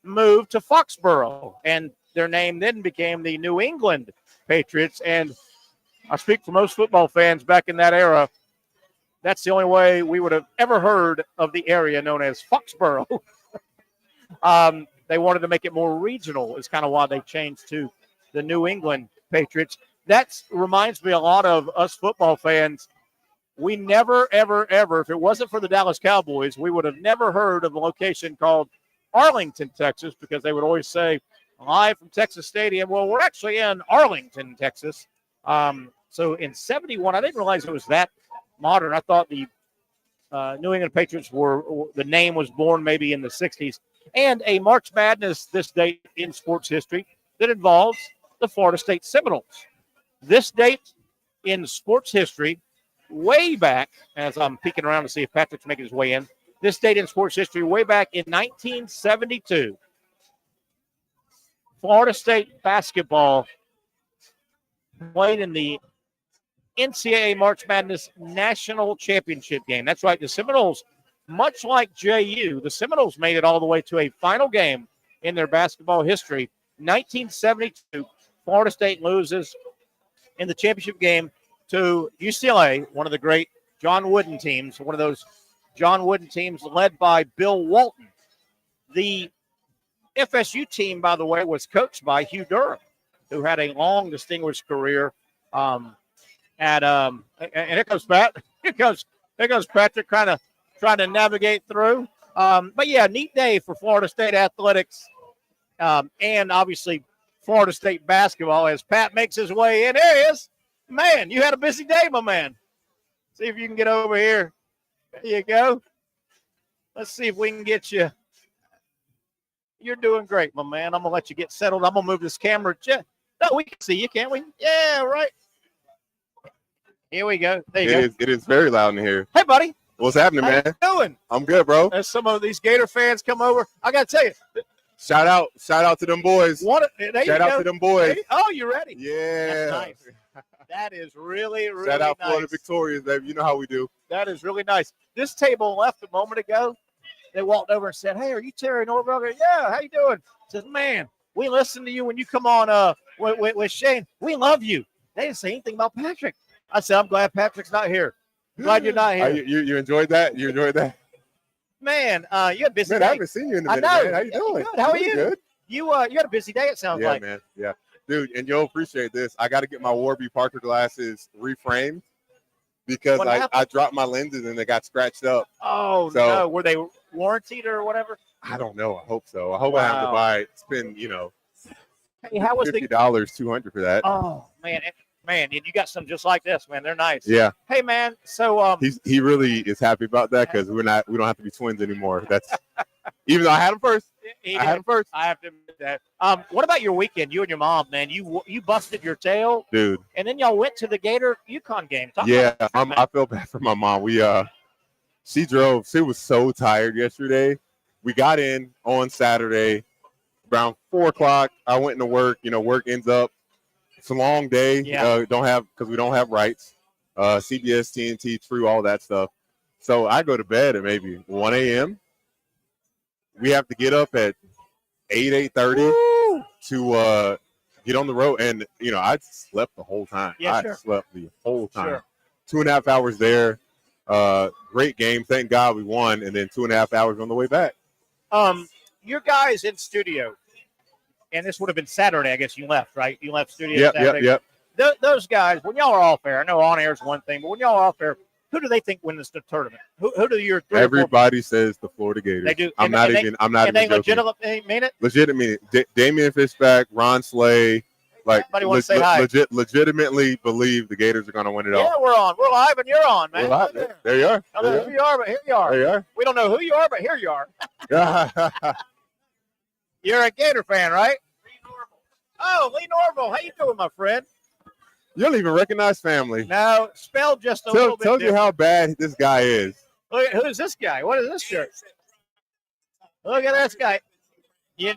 moved to Foxborough, and their name then became the New England Patriots. And I speak for most football fans back in that era, that's the only way we would have ever heard of the area known as Foxborough. They wanted to make it more regional, is kind of why they changed to the New England Patriots. That reminds me a lot of us football fans. We never, ever, ever, if it wasn't for the Dallas Cowboys, we would have never heard of a location called Arlington, Texas, because they would always say, live from Texas Stadium. Well, we're actually in Arlington, Texas. So in 71, I didn't realize it was that modern. I thought the New England Patriots the name was born maybe in the 60s. And a March Madness this date in sports history that involves the Florida State Seminoles. This date in sports history, way back, as I'm peeking around to see if Patrick's making his way in, this date in sports history, way back in 1972, Florida State basketball played in the NCAA March Madness National Championship game. That's right, the Seminoles, much like JU, the Seminoles made it all the way to a final game in their basketball history. 1972, Florida State loses in the championship game to UCLA, one of the great John Wooden teams, one of those John Wooden teams led by Bill Walton. The FSU team, by the way, was coached by Hugh Durham, who had a long, distinguished career and here comes Pat. Here goes Patrick trying to navigate through. But yeah, neat day for Florida State athletics and obviously Florida State basketball as Pat makes his way in. There he is. Man, you had a busy day, my man. See if you can get over here. There you go. Let's see if we can get you. You're doing great, my man. I'm going to let you get settled. I'm going to move this camera. No, we can see you, can't we? Yeah, right. Here we go. There you go. It is very loud in here. Hey, buddy. What's happening, man? How you doing? I'm good, bro. As some of these Gator fans come over, I got to tell you. Shout out to them boys. Shout out to them boys. Oh, you ready? Yeah. That's nice. That is really, really Shout out nice. Florida Victorious, baby. You know how we do. That is really nice. This table left a moment ago. They walked over and said, "Hey, are you Terry Norvelle?" Yeah, how you doing? Says, "Man, we listen to you when you come on with Shane. We love you." They didn't say anything about Patrick. I said, "I'm glad Patrick's not here. Glad you're not here." You enjoyed that? You enjoyed that? Man, you had a busy day. Man, I haven't seen you in a minute, man. How you doing? Good. How are you? Good. You had a busy day, it sounds like. Yeah, man. Yeah. Dude, and you'll appreciate this. I got to get my Warby Parker glasses reframed because I dropped my lenses and they got scratched up. Oh, so, no. Were they warranted or whatever? I don't know. I hope so. I hope I have to spend, hey, how was $50, $200 for that. Oh, man, and you got some just like this, man. They're nice. Yeah. Hey, man. So he really is happy about that because we don't have to be twins anymore. That's even though I had him first. I had him first. I have to admit that. What about your weekend? You and your mom, man. You busted your tail, dude. And then y'all went to the Gator UConn game. I feel bad for my mom. She drove. She was so tired yesterday. We got in on Saturday around 4:00. I went into work. Work ends up It's a long day. Yeah. Because we don't have rights. CBS, TNT, True, all that stuff. So I go to bed at maybe 1 a.m. We have to get up at 8:30 to get on the road. And, I slept the whole time. Yeah, I slept the whole time. Sure. 2.5 hours there. Great game. Thank God we won. And then 2.5 hours on the way back. Your guys in studio, and this would have been Saturday, I guess you left, right? You left studio Saturday. Yep. Those guys, when y'all are off air, I know on air is one thing, but when y'all are off air, who do they think wins the tournament? Who do your Everybody says the Florida Gators. They do. I'm not even joking. Legitimately mean it? Legitimately, Damian Fishback, Ron Slay, Somebody want to say hi. Legitimately believe the Gators are going to win it all. Yeah, we're on. We're live, and you're on, man. We're live. There you are. I don't know who you are, but here you are. There you are. We don't know who you are, but here you are. You're a Gator fan, right? Oh, Lee Norvelle. How you doing, my friend? You don't even recognize family. No, spelled just a little bit Tells you how bad this guy is. Look at who's this guy? What is this shirt? Look at this guy. You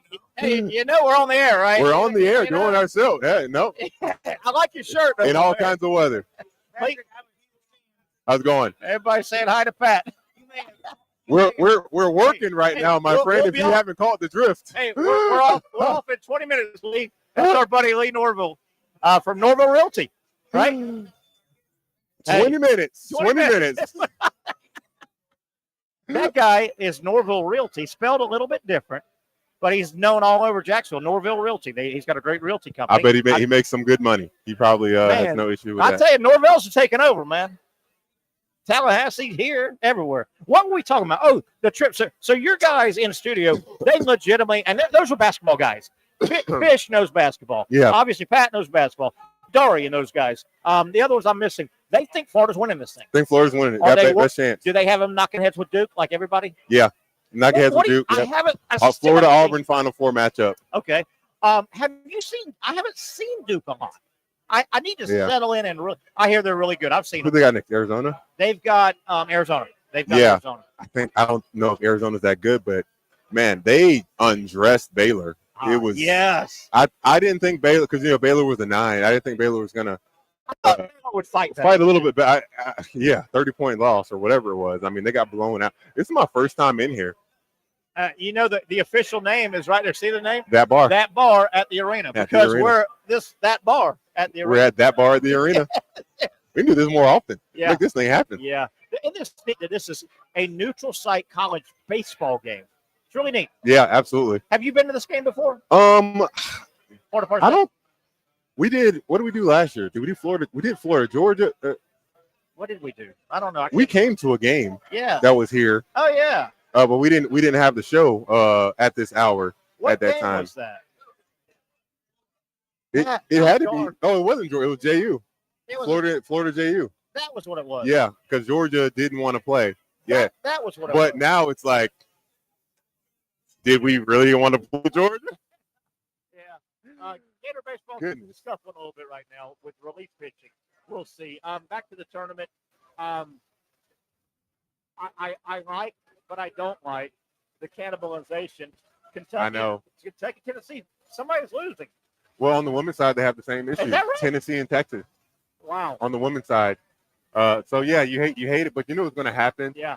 know we're on the air, right? We're on the air doing ourselves. Hey, no. I like your shirt. In all kinds of weather. How's it going? Everybody saying hi to Pat. We're working right now, my friend. If you haven't caught the drift. Hey, we're off in 20 minutes, Lee. That's our buddy Lee Norvelle from Norvelle Realty, right? 20 minutes. 20 minutes. That guy is Norvelle Realty, spelled a little bit different, but he's known all over Jacksonville. Norvelle Realty. He's got a great realty company. I bet he makes some good money. He probably has no issue with that. I tell you, Norvelle's taking over, man. Tallahassee, here, everywhere. What were we talking about? Oh, the trip. So your guys in studio, they legitimately, and those are basketball guys. Fish knows basketball. Yeah. Obviously, Pat knows basketball. Dari and those guys. The other ones I'm missing. They think Florida's winning this thing. I think Florida's winning it. Got best chance. Do they have them knocking heads with Duke like everybody? Yeah. Knocking heads with Duke. I haven't. Florida-Auburn Final Four matchup. Okay. Have you seen? I haven't seen Duke a lot. I need to settle in and I hear they're really good. I've seen Who them. they got next? Arizona? They've got Arizona. They've got Arizona. I don't know if Arizona's that good, but man, they undressed Baylor. It was yes. I didn't think Baylor, because Baylor was a 9. I didn't think Baylor was gonna Baylor would fight a little bit, but 30-point loss or whatever it was. I mean, they got blown out. This is my first time in here. The official name is right there. See the name? That bar. That bar at the arena. Because we're that bar at the arena. We're at that bar at the arena. We can do this more often. Yeah. Make this thing happen. Yeah. And this is a neutral site college baseball game. It's really neat. Yeah, absolutely. Have you been to this game before? I don't. We did. What did we do last year? Did we do Florida? We did Florida, Georgia. What did we do? I don't know. We came to a game. Yeah. That was here. Oh yeah. But we didn't have the show at this hour at that time. What was that? It had to be. Oh, it wasn't Georgia. It was JU. Florida JU. That was what it was. Yeah, because Georgia didn't want to play. Yeah. That was what it was. But now it's like, did we really want to play Georgia? Yeah. Gator baseball is scuffling a little bit right now with relief pitching. We'll see. Back to the tournament. I like, but I don't like the cannibalization. Kentucky, I know. Kentucky, Tennessee. Somebody's losing. Well, on the women's side, they have the same issue. Is that right? Tennessee and Texas. Wow. On the women's side. So yeah, you hate it, but you know what's going to happen. Yeah.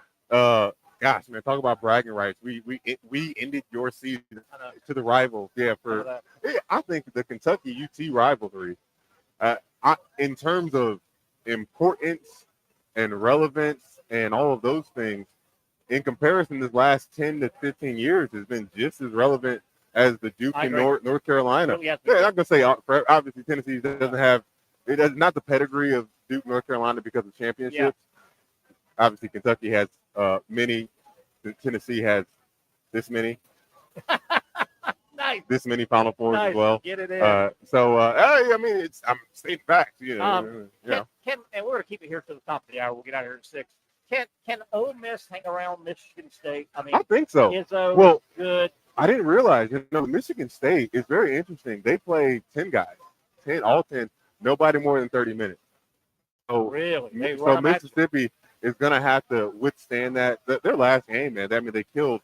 Gosh, man, talk about bragging rights. We ended your season to the rivals. Yeah, I think the Kentucky UT rivalry, in terms of importance and relevance and all of those things, in comparison, this last 10 to 15 years has been just as relevant as the Duke and North Carolina. Really I'm not gonna say obviously Tennessee doesn't have not the pedigree of Duke, North Carolina because of championships. Yeah. Obviously, Kentucky has many. Tennessee has this many. Nice. This many Final Fours as well. Get it in. I mean, I'm stating facts. And we're gonna keep it here to the top of the hour. We'll get out here at 6. Can Ole Miss hang around Michigan State? I mean, I think so. Izzo, good. I didn't realize. Michigan State is very interesting. They play 10 guys, all 10. Nobody more than 30 minutes. So really? So Mississippi is going to have to withstand that. Their last game, man, I mean, they killed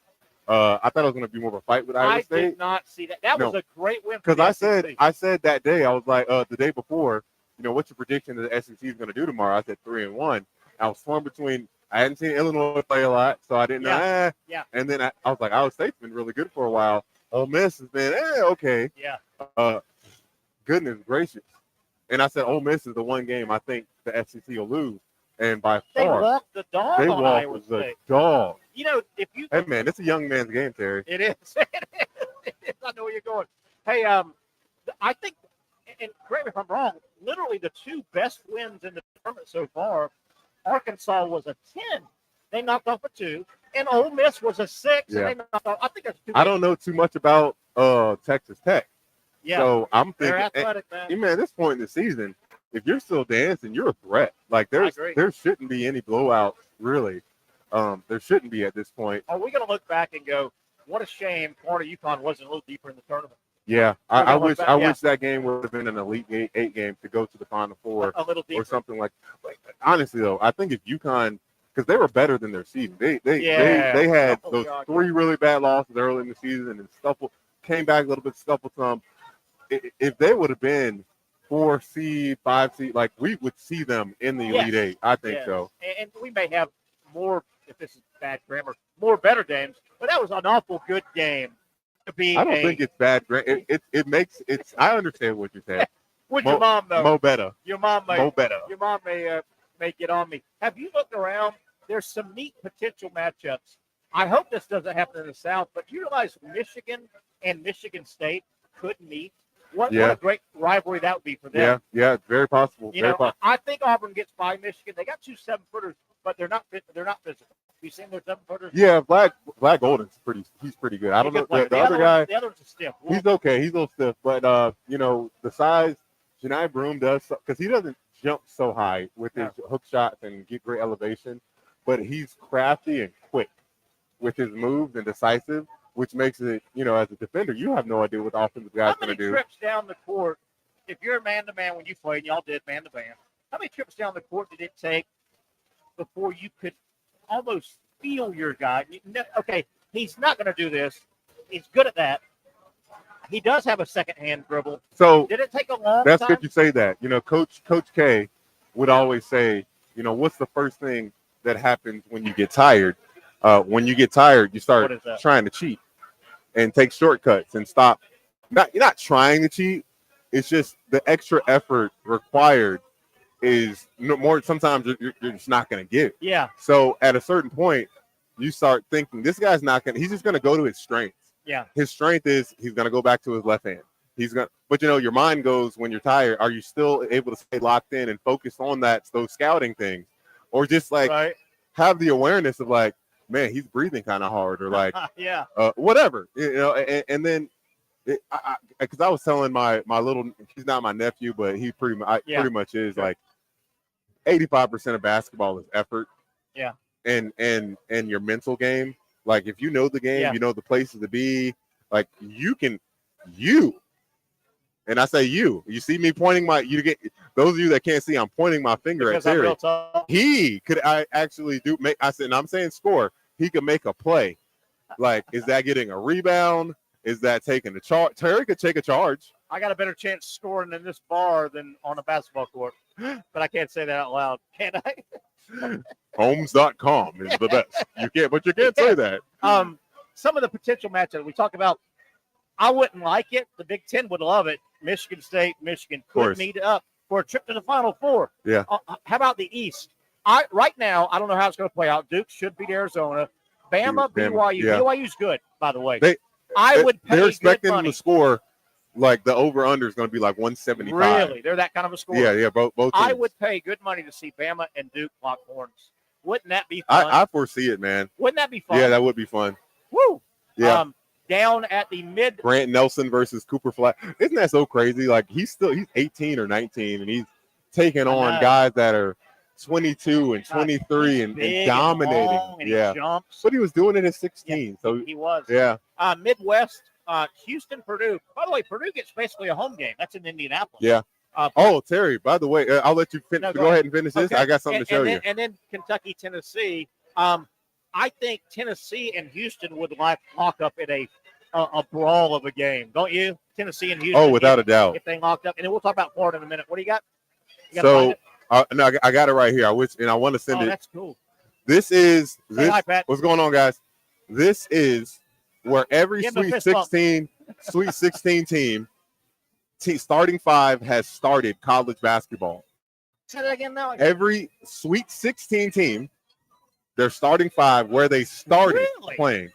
I thought it was going to be more of a fight with Iowa State. I did not see that. That was a great win. Because I said that day, I was like, the day before, what's your prediction that the SEC is going to do tomorrow? I said 3-1. I was torn between. I hadn't seen Illinois play a lot, so I didn't know. Yeah. And then I was like, Iowa State's been really good for a while. Ole Miss has been okay. Yeah. Goodness gracious. And I said Ole Miss is the one game I think the SEC will lose. And by They far, walked the dog they on walked Iowa the State. dog. If you Hey, man, it's a young man's game, Terry. It is. It is. I know where you're going. Hey, I think, and correct me if I'm wrong, literally the two best wins in the tournament so far, Arkansas was a 10. They knocked off a 2. And Ole Miss was a 6. Yeah. And they knocked off, I think that's 2. I don't know too much about Texas Tech. Yeah. So I'm thinking, They're athletic, man. At this point in the season, if you're still dancing, you're a threat. Like there shouldn't be any blowouts, really. There shouldn't be at this point. Are we going to look back and go, what a shame Florida UConn wasn't a little deeper in the tournament? Yeah, I wish that game would have been an Elite Eight game to go to the Final Four a little deeper. Or something like. Honestly, though, I think if UConn, because they were better than their season, they had those 3 really bad losses early in the season and scuffled, came back a little bit, scuffled some. If they would have been 4 seed, 5 seed, like we would see them in the Elite Eight. I think so. And we may have more, if this is bad grammar, more better games, but that was an awful good game to be. I don't think it's bad. It makes it's. I understand what you're saying. Would your mom though? Mo better. Your mom may. Mo better. Your mom may get on me. Have you looked around? There's some neat potential matchups. I hope this doesn't happen in the South, but you realize Michigan and Michigan State could meet. What a great rivalry that would be for them. Yeah, it's very possible. I think Auburn gets by Michigan. They got 2 7-footers, but they're not physical. You seen their 7-footers? Yeah, Black Golden's he's pretty good. I don't know the other guy. The other one's a stiff. He's okay. He's a little stiff, but the size Janai Broome does, because he doesn't jump so high with his hook shots and get great elevation, but he's crafty and quick with his moves and decisive, which makes it, as a defender, you have no idea what the offensive guy's going to do. How many trips down the court, if you're man-to-man when you played, and y'all did man-to-man, how many trips down the court did it take before you could almost feel your guy? Okay, he's not going to do this. He's good at that. He does have a second-hand dribble. So did it take a long that's time? good you say that. Coach K would always say, what's the first thing that happens when you get tired? When you get tired, you start trying to cheat and take shortcuts and stop. You're not trying to cheat. It's just the extra effort required is more. Sometimes you're just not going to give. Yeah. So at a certain point, you start thinking this guy's not going to. He's just going to go to his strengths. Yeah. His strength is he's going to go back to his left hand. But your mind goes when you're tired. Are you still able to stay locked in and focus on those scouting things, or just have the awareness of man, he's breathing kind of hard, or whatever, and then because I was telling my little, he's not my nephew, but he pretty much is 85% of basketball is effort. Yeah. And your mental game. Like if you know the game, you know the places to be. Like and I say you see me pointing those of you that can't see, I'm pointing my finger at Terry. He could actually I said, and I'm saying score. He could make a play. Is that getting a rebound? Is that taking a charge? Terry could take a charge. I got a better chance scoring in this bar than on a basketball court, but I can't say that out loud, can I? Homes.com is the best. You can't say that. Some of the potential matchups we talk about, I wouldn't like it. The Big Ten would love it. Michigan State, Michigan could meet up for a trip to the Final Four. Yeah. How about the East? Right now, I don't know how it's going to play out. Duke should beat Arizona. Bama, BYU. Yeah. BYU's good, by the way. I would pay they're expecting good money. them to score the over-under is going to be 175. Really? They're that kind of a score? Yeah, both teams. I would pay good money to see Bama and Duke lock horns. Wouldn't that be fun? I foresee it, man. Wouldn't that be fun? Yeah, that would be fun. Woo! Yeah. Down at the mid. Grant Nelson versus Cooper Flag. Isn't that so crazy? He's 18 or 19, and he's taking on guys that are 22 and 23 and dominating. And he jumps. But he was doing it at 16. Yeah, so he was. Yeah. Midwest, Houston, Purdue. By the way, Purdue gets basically a home game. That's in Indianapolis. Yeah. Terry, by the way, I'll let you finish. Go ahead and finish this. I got something to show you. And then Kentucky, Tennessee. I think Tennessee and Houston would lock up in a brawl of a game, don't you? Tennessee and Houston. Oh, without a doubt. If they locked up, and then we'll talk about Florida in a minute. What do you got? No, I got it right here. I want to send it. That's cool. This is Hi, Pat. What's going on, guys? This is where every Sweet 16 team starting 5 has started college basketball. Say that again now. Every Sweet 16 team, their starting 5 where they started playing.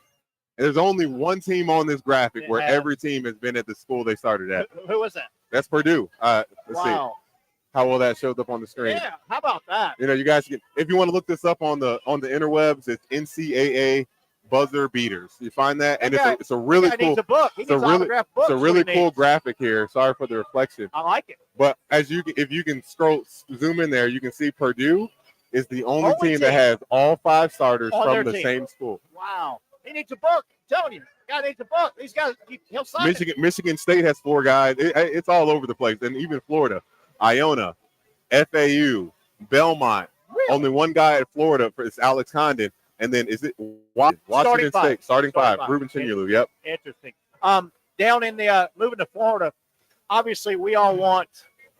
There's only one team on this graphic where every team has been at the school they started at. Who was that? That's Purdue. Let's see Wow. how well that shows up on the screen. Yeah, how about that? You know, you guys can, if you want to look this up on the interwebs, it's NCAA buzzer beaters. You find that, and it's a really cool. Needs a book. He it's a needs really autographed books. it's a really cool graphic here. Sorry for the reflection. I like it. But if you can zoom in there, you can see Purdue is the only team that has all 5 starters from the same school. Wow, he needs a book. I'm telling you, guy needs a book. These guys, he'll sign it. Michigan State has 4 guys. It's all over the place, and even Florida, Iona, FAU, Belmont. Really? Only one guy at Florida is Alex Condon, and then is it Washington State starting 5? Ruben Chinyelu. Yep. Interesting. Down in the moving to Florida, obviously we all want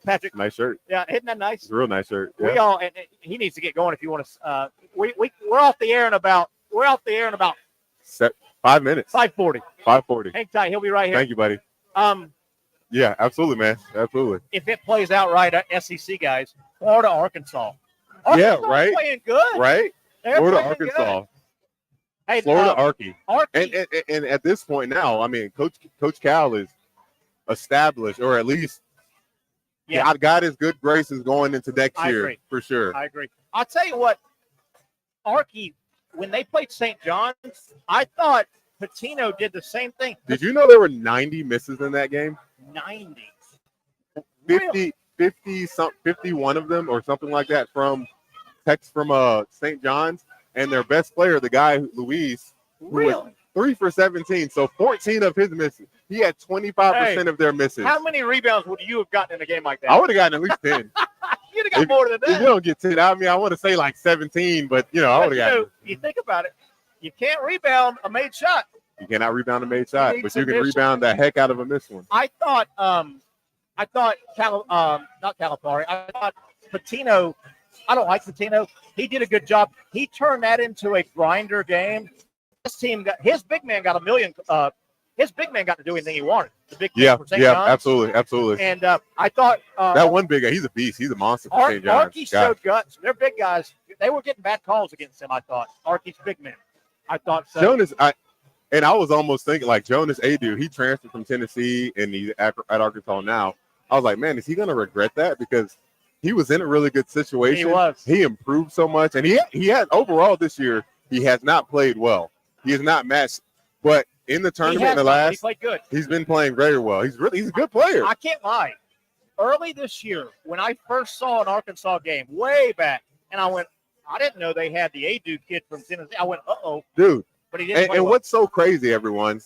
Patrick. Nice shirt. Yeah, isn't that nice? It's a real nice shirt. Yeah. We all and he needs to get going if you want to. We're off the air in about 5 minutes. 5:40. 5:40. Hang tight. He'll be right here. Thank you, buddy. Yeah, absolutely, man. Absolutely. If it plays out right, SEC guys, Florida, Arkansas. Yeah, right. Playing good. Right. They're Florida, playing Arkansas. Good. Hey, Florida, Arky. Arky. And at this point now, I mean, Coach Cal is established, or at least got his good graces going into next year for sure. I agree. I'll tell you what, Arky, when they played St. John's, I thought Patino did the same thing. Did you know there were 90 misses in that game? 90. 51 of them or something like that from St. John's, and their best player, the guy Luis, really 3 for 17, so 14 of his misses. He had 25% of their misses. How many rebounds would you have gotten in a game like that? I would have gotten at least 10. You'd have got more than that. If you don't get 10, I mean, I want to say like 17, but I would have gotten. You think about it, you can't rebound a made shot. You cannot rebound a made shot, but you can rebound the heck out of a missed one. I thought not Calipari. I thought Patino. I don't like Patino. He did a good job. He turned that into a grinder game. This team his big man got his big man got to do anything he wanted. The big man for St. John's. absolutely. And I thought that one big guy, he's a beast. He's a monster for St. John's. Arky showed guts. They're big guys. They were getting bad calls against him. I thought Arky's big man. I thought so. Jonas, I was almost thinking like Jonas Adu. He transferred from Tennessee and he's at Arkansas now. I was like, man, is he going to regret that? Because he was in a really good situation. He was. He improved so much, and he has overall this year. He has not played well. He has not matched, but in the tournament, he played good. He's been playing very well. He's a good player. I can't lie. Early this year, when I first saw an Arkansas game, way back, and I went, I didn't know they had the Adu kid from Tennessee. I went, dude. But he didn't. And what's so crazy, everyone?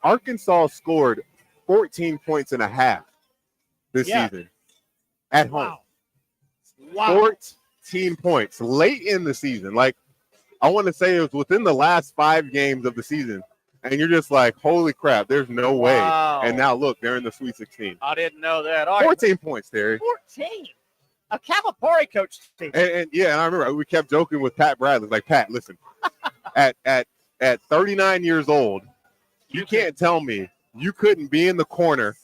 Arkansas scored 14 points and a half this season at home. Wow. 14 points late in the season. Like, I want to say it was within the last 5 games of the season. And you're just like, holy crap, there's no way. And now, look, they're in the Sweet 16. I didn't know that. 14 points, Terry. 14. A Calipari coach team. And I remember we kept joking with Pat Bradley. Like, Pat, listen, at 39 years old, you can't tell me you couldn't be in the corner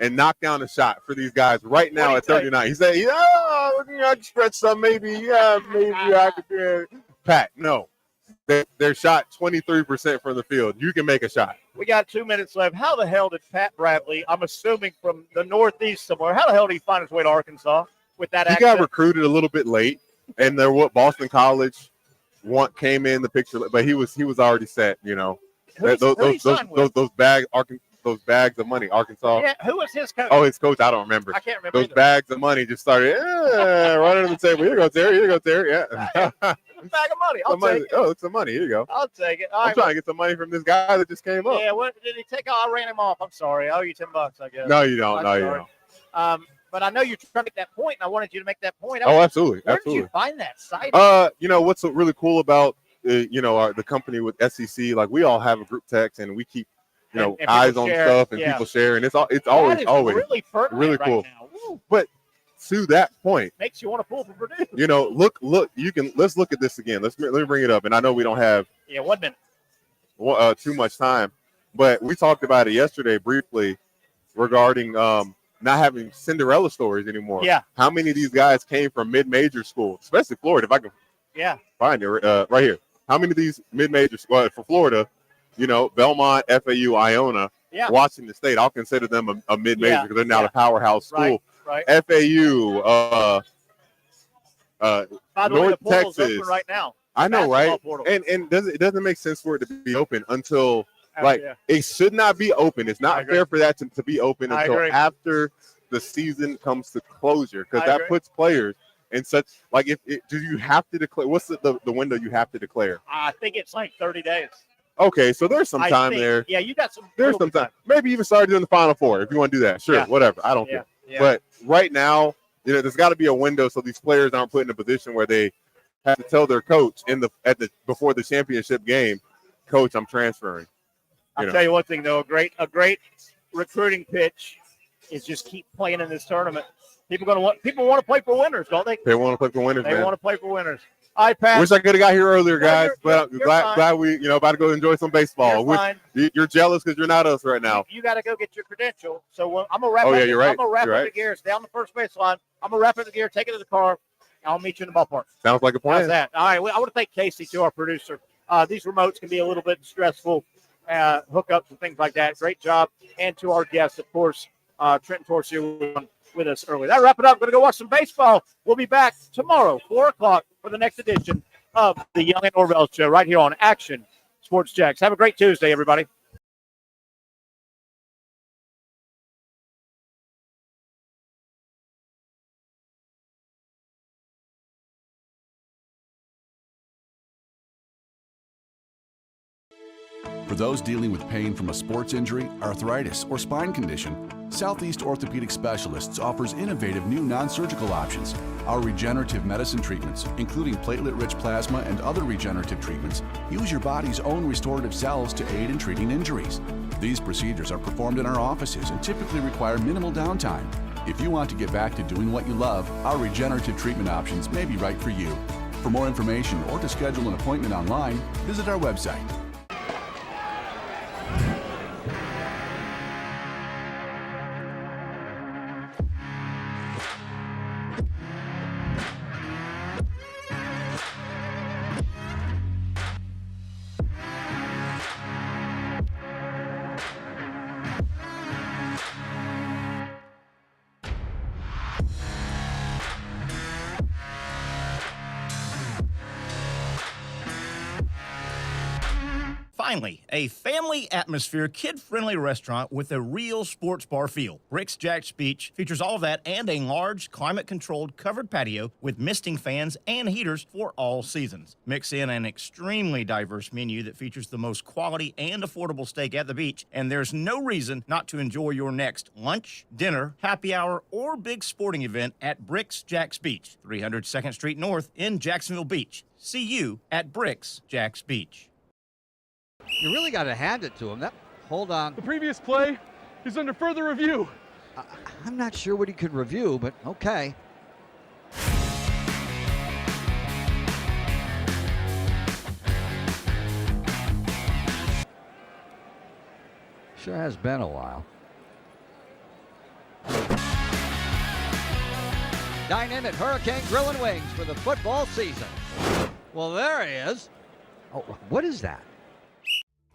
and knock down a shot for these guys right now at 39. He said, I can stretch some, maybe I could do it. Pat, no. They're shot 23% from the field. You can make a shot. We got 2 minutes left. How the hell did Pat Bradley, I'm assuming from the Northeast somewhere, how the hell did he find his way to Arkansas with that accent? He got recruited a little bit late, and Boston College came in the picture, but he was already set, Those bags of money, Arkansas. Yeah, who was his coach? Oh, his coach, I don't remember. I can't remember. Those bags of money just started right under the table. Here you go, Terry. Yeah. A bag of money. I'll take it. Oh, it's some money. Here you go. I'll take it. I'm trying to get some money from this guy that just came up. Yeah, what did he take? Oh, I ran him off. I'm sorry. I owe you $10, I guess. No, you don't. You don't. But I know you're trying to make that point, and I wanted you to make that point. Absolutely. Where did you find that site? What's really cool about the company with SEC, like we all have a group text and we keep, and eyes on share, stuff and people share, and it's always really really right cool. Now. But to that point, makes you want to pull for Purdue. Look, let's look at this again. Let me bring it up, and I know we don't have 1 minute too much time, but we talked about it yesterday briefly regarding not having Cinderella stories anymore. Yeah. How many of these guys came from mid-major schools, especially Florida? If I can find it right here. How many of these mid-major schools for Florida? Belmont, FAU, Iona, Washington State. I'll consider them a mid-major because they're now the powerhouse school. Right. FAU, North Texas. Right now. I know, right? And it doesn't make sense for it to be open until it should not be open. It's not fair for that to be open until after the season comes to closure, because that puts players in such do you have to declare? What's the window you have to declare? I think it's like 30 days. Okay, so there's some time there. Yeah, you got some. There's some time. Maybe even start doing the Final Four if you want to do that. Sure, whatever. I don't care. Yeah. But right now, there's got to be a window so these players aren't put in a position where they have to tell their coach before the championship game, "Coach, I'm transferring." I'll tell you one thing though, a great recruiting pitch is just keep playing in this tournament. People want to play for winners, don't they? They want to play for winners. They want to play for winners. All right, Pat. Wish I could have got here earlier, guys, but glad we about to go enjoy some baseball. You're jealous because you're not us right now. You got to go get your credential. So I'm gonna wrap. You're right. I'm gonna wrap up the gears down the first baseline. I'm gonna wrap up the gear, take it to the car. I'll meet you in the ballpark. Sounds like a plan. How's that? All right. I want to thank Casey, too, our producer. These remotes can be a little bit stressful, hookups and things like that. Great job. And to our guests, of course, Trenton Torsia with us earlier. That wrap it up. Going to go watch some baseball. We'll be back tomorrow, 4 o'clock, for the next edition of the Young and Norvelle Show right here on Action Sports JAX. Have a great Tuesday, everybody. For those dealing with pain from a sports injury, arthritis, or spine condition, Southeast Orthopedic Specialists offers innovative new non-surgical options. Our regenerative medicine treatments, including platelet-rich plasma and other regenerative treatments, use your body's own restorative cells to aid in treating injuries. These procedures are performed in our offices and typically require minimal downtime. If you want to get back to doing what you love, our regenerative treatment options may be right for you. For more information or to schedule an appointment online, visit our website. Finally, a family atmosphere, kid-friendly restaurant with a real sports bar feel. Bricks JAX Beach features all of that and a large, climate-controlled covered patio with misting fans and heaters for all seasons. Mix in an extremely diverse menu that features the most quality and affordable steak at the beach, and there's no reason not to enjoy your next lunch, dinner, happy hour, or big sporting event at Bricks JAX Beach, 300 2nd Street North in Jacksonville Beach. See you at Bricks JAX Beach. You really got to hand it to him. Hold on. The previous play is under further review. I'm not sure what he could review, but okay. Sure has been a while. Dine in at Hurricane Grill and Wings for the football season. Well, there he is. Oh, what is that?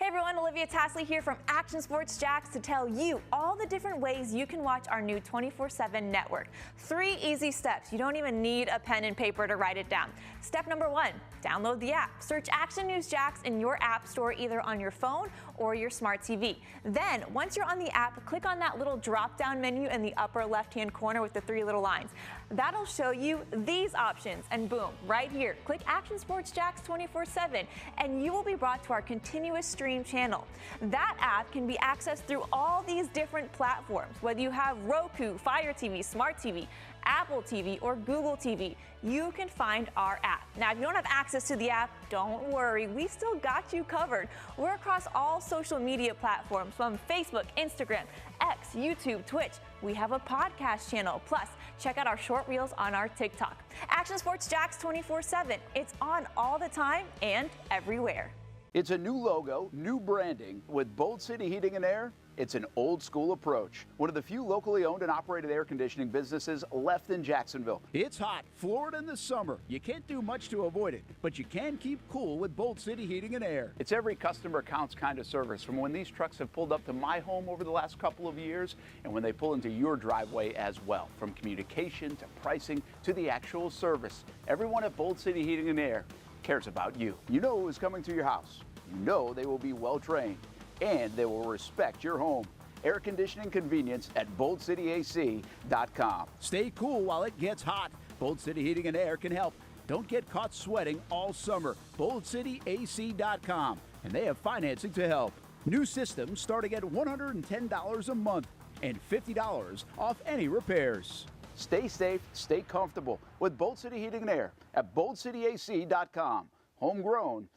Hey everyone, Olivia Tasley here from Action Sports JAX to tell you all the different ways you can watch our new 24/7 network. 3 easy steps. You don't even need a pen and paper to write it down. Step number 1, download the app. Search Action News JAX in your app store either on your phone or your smart TV. Then, once you're on the app, click on that little drop-down menu in the upper left-hand corner with the 3 little lines. That'll show you these options, and boom, right here, click Action Sports JAX 24/7, and you will be brought to our continuous stream channel. That app can be accessed through all these different platforms, whether you have Roku, Fire TV, Smart TV, Apple TV, or Google TV, you can find our app. Now, if you don't have access to the app, don't worry, we still got you covered. We're across all social media platforms from Facebook, Instagram, X, YouTube, Twitch. We have a podcast channel. Plus, check out our short reels on our TikTok. Action Sports JAX 24/7. It's on all the time and everywhere. It's a new logo, new branding. With Bold City Heating and Air, it's an old school approach. One of the few locally owned and operated air conditioning businesses left in Jacksonville. It's hot, Florida in the summer. You can't do much to avoid it, but you can keep cool with Bold City Heating and Air. It's every customer counts kind of service, from when these trucks have pulled up to my home over the last couple of years and when they pull into your driveway as well. From communication to pricing to the actual service, everyone at Bold City Heating and Air cares about you. You know who is coming to your house. You know they will be well trained, and they will respect your home. Air conditioning convenience at boldcityac.com. Stay cool while it gets hot. Bold City Heating and Air can help. Don't get caught sweating all summer. boldcityac.com, and they have financing to help. New systems starting at $110 a month and $50 off any repairs. Stay safe, stay comfortable with Bold City Heating and Air at boldcityac.com. Homegrown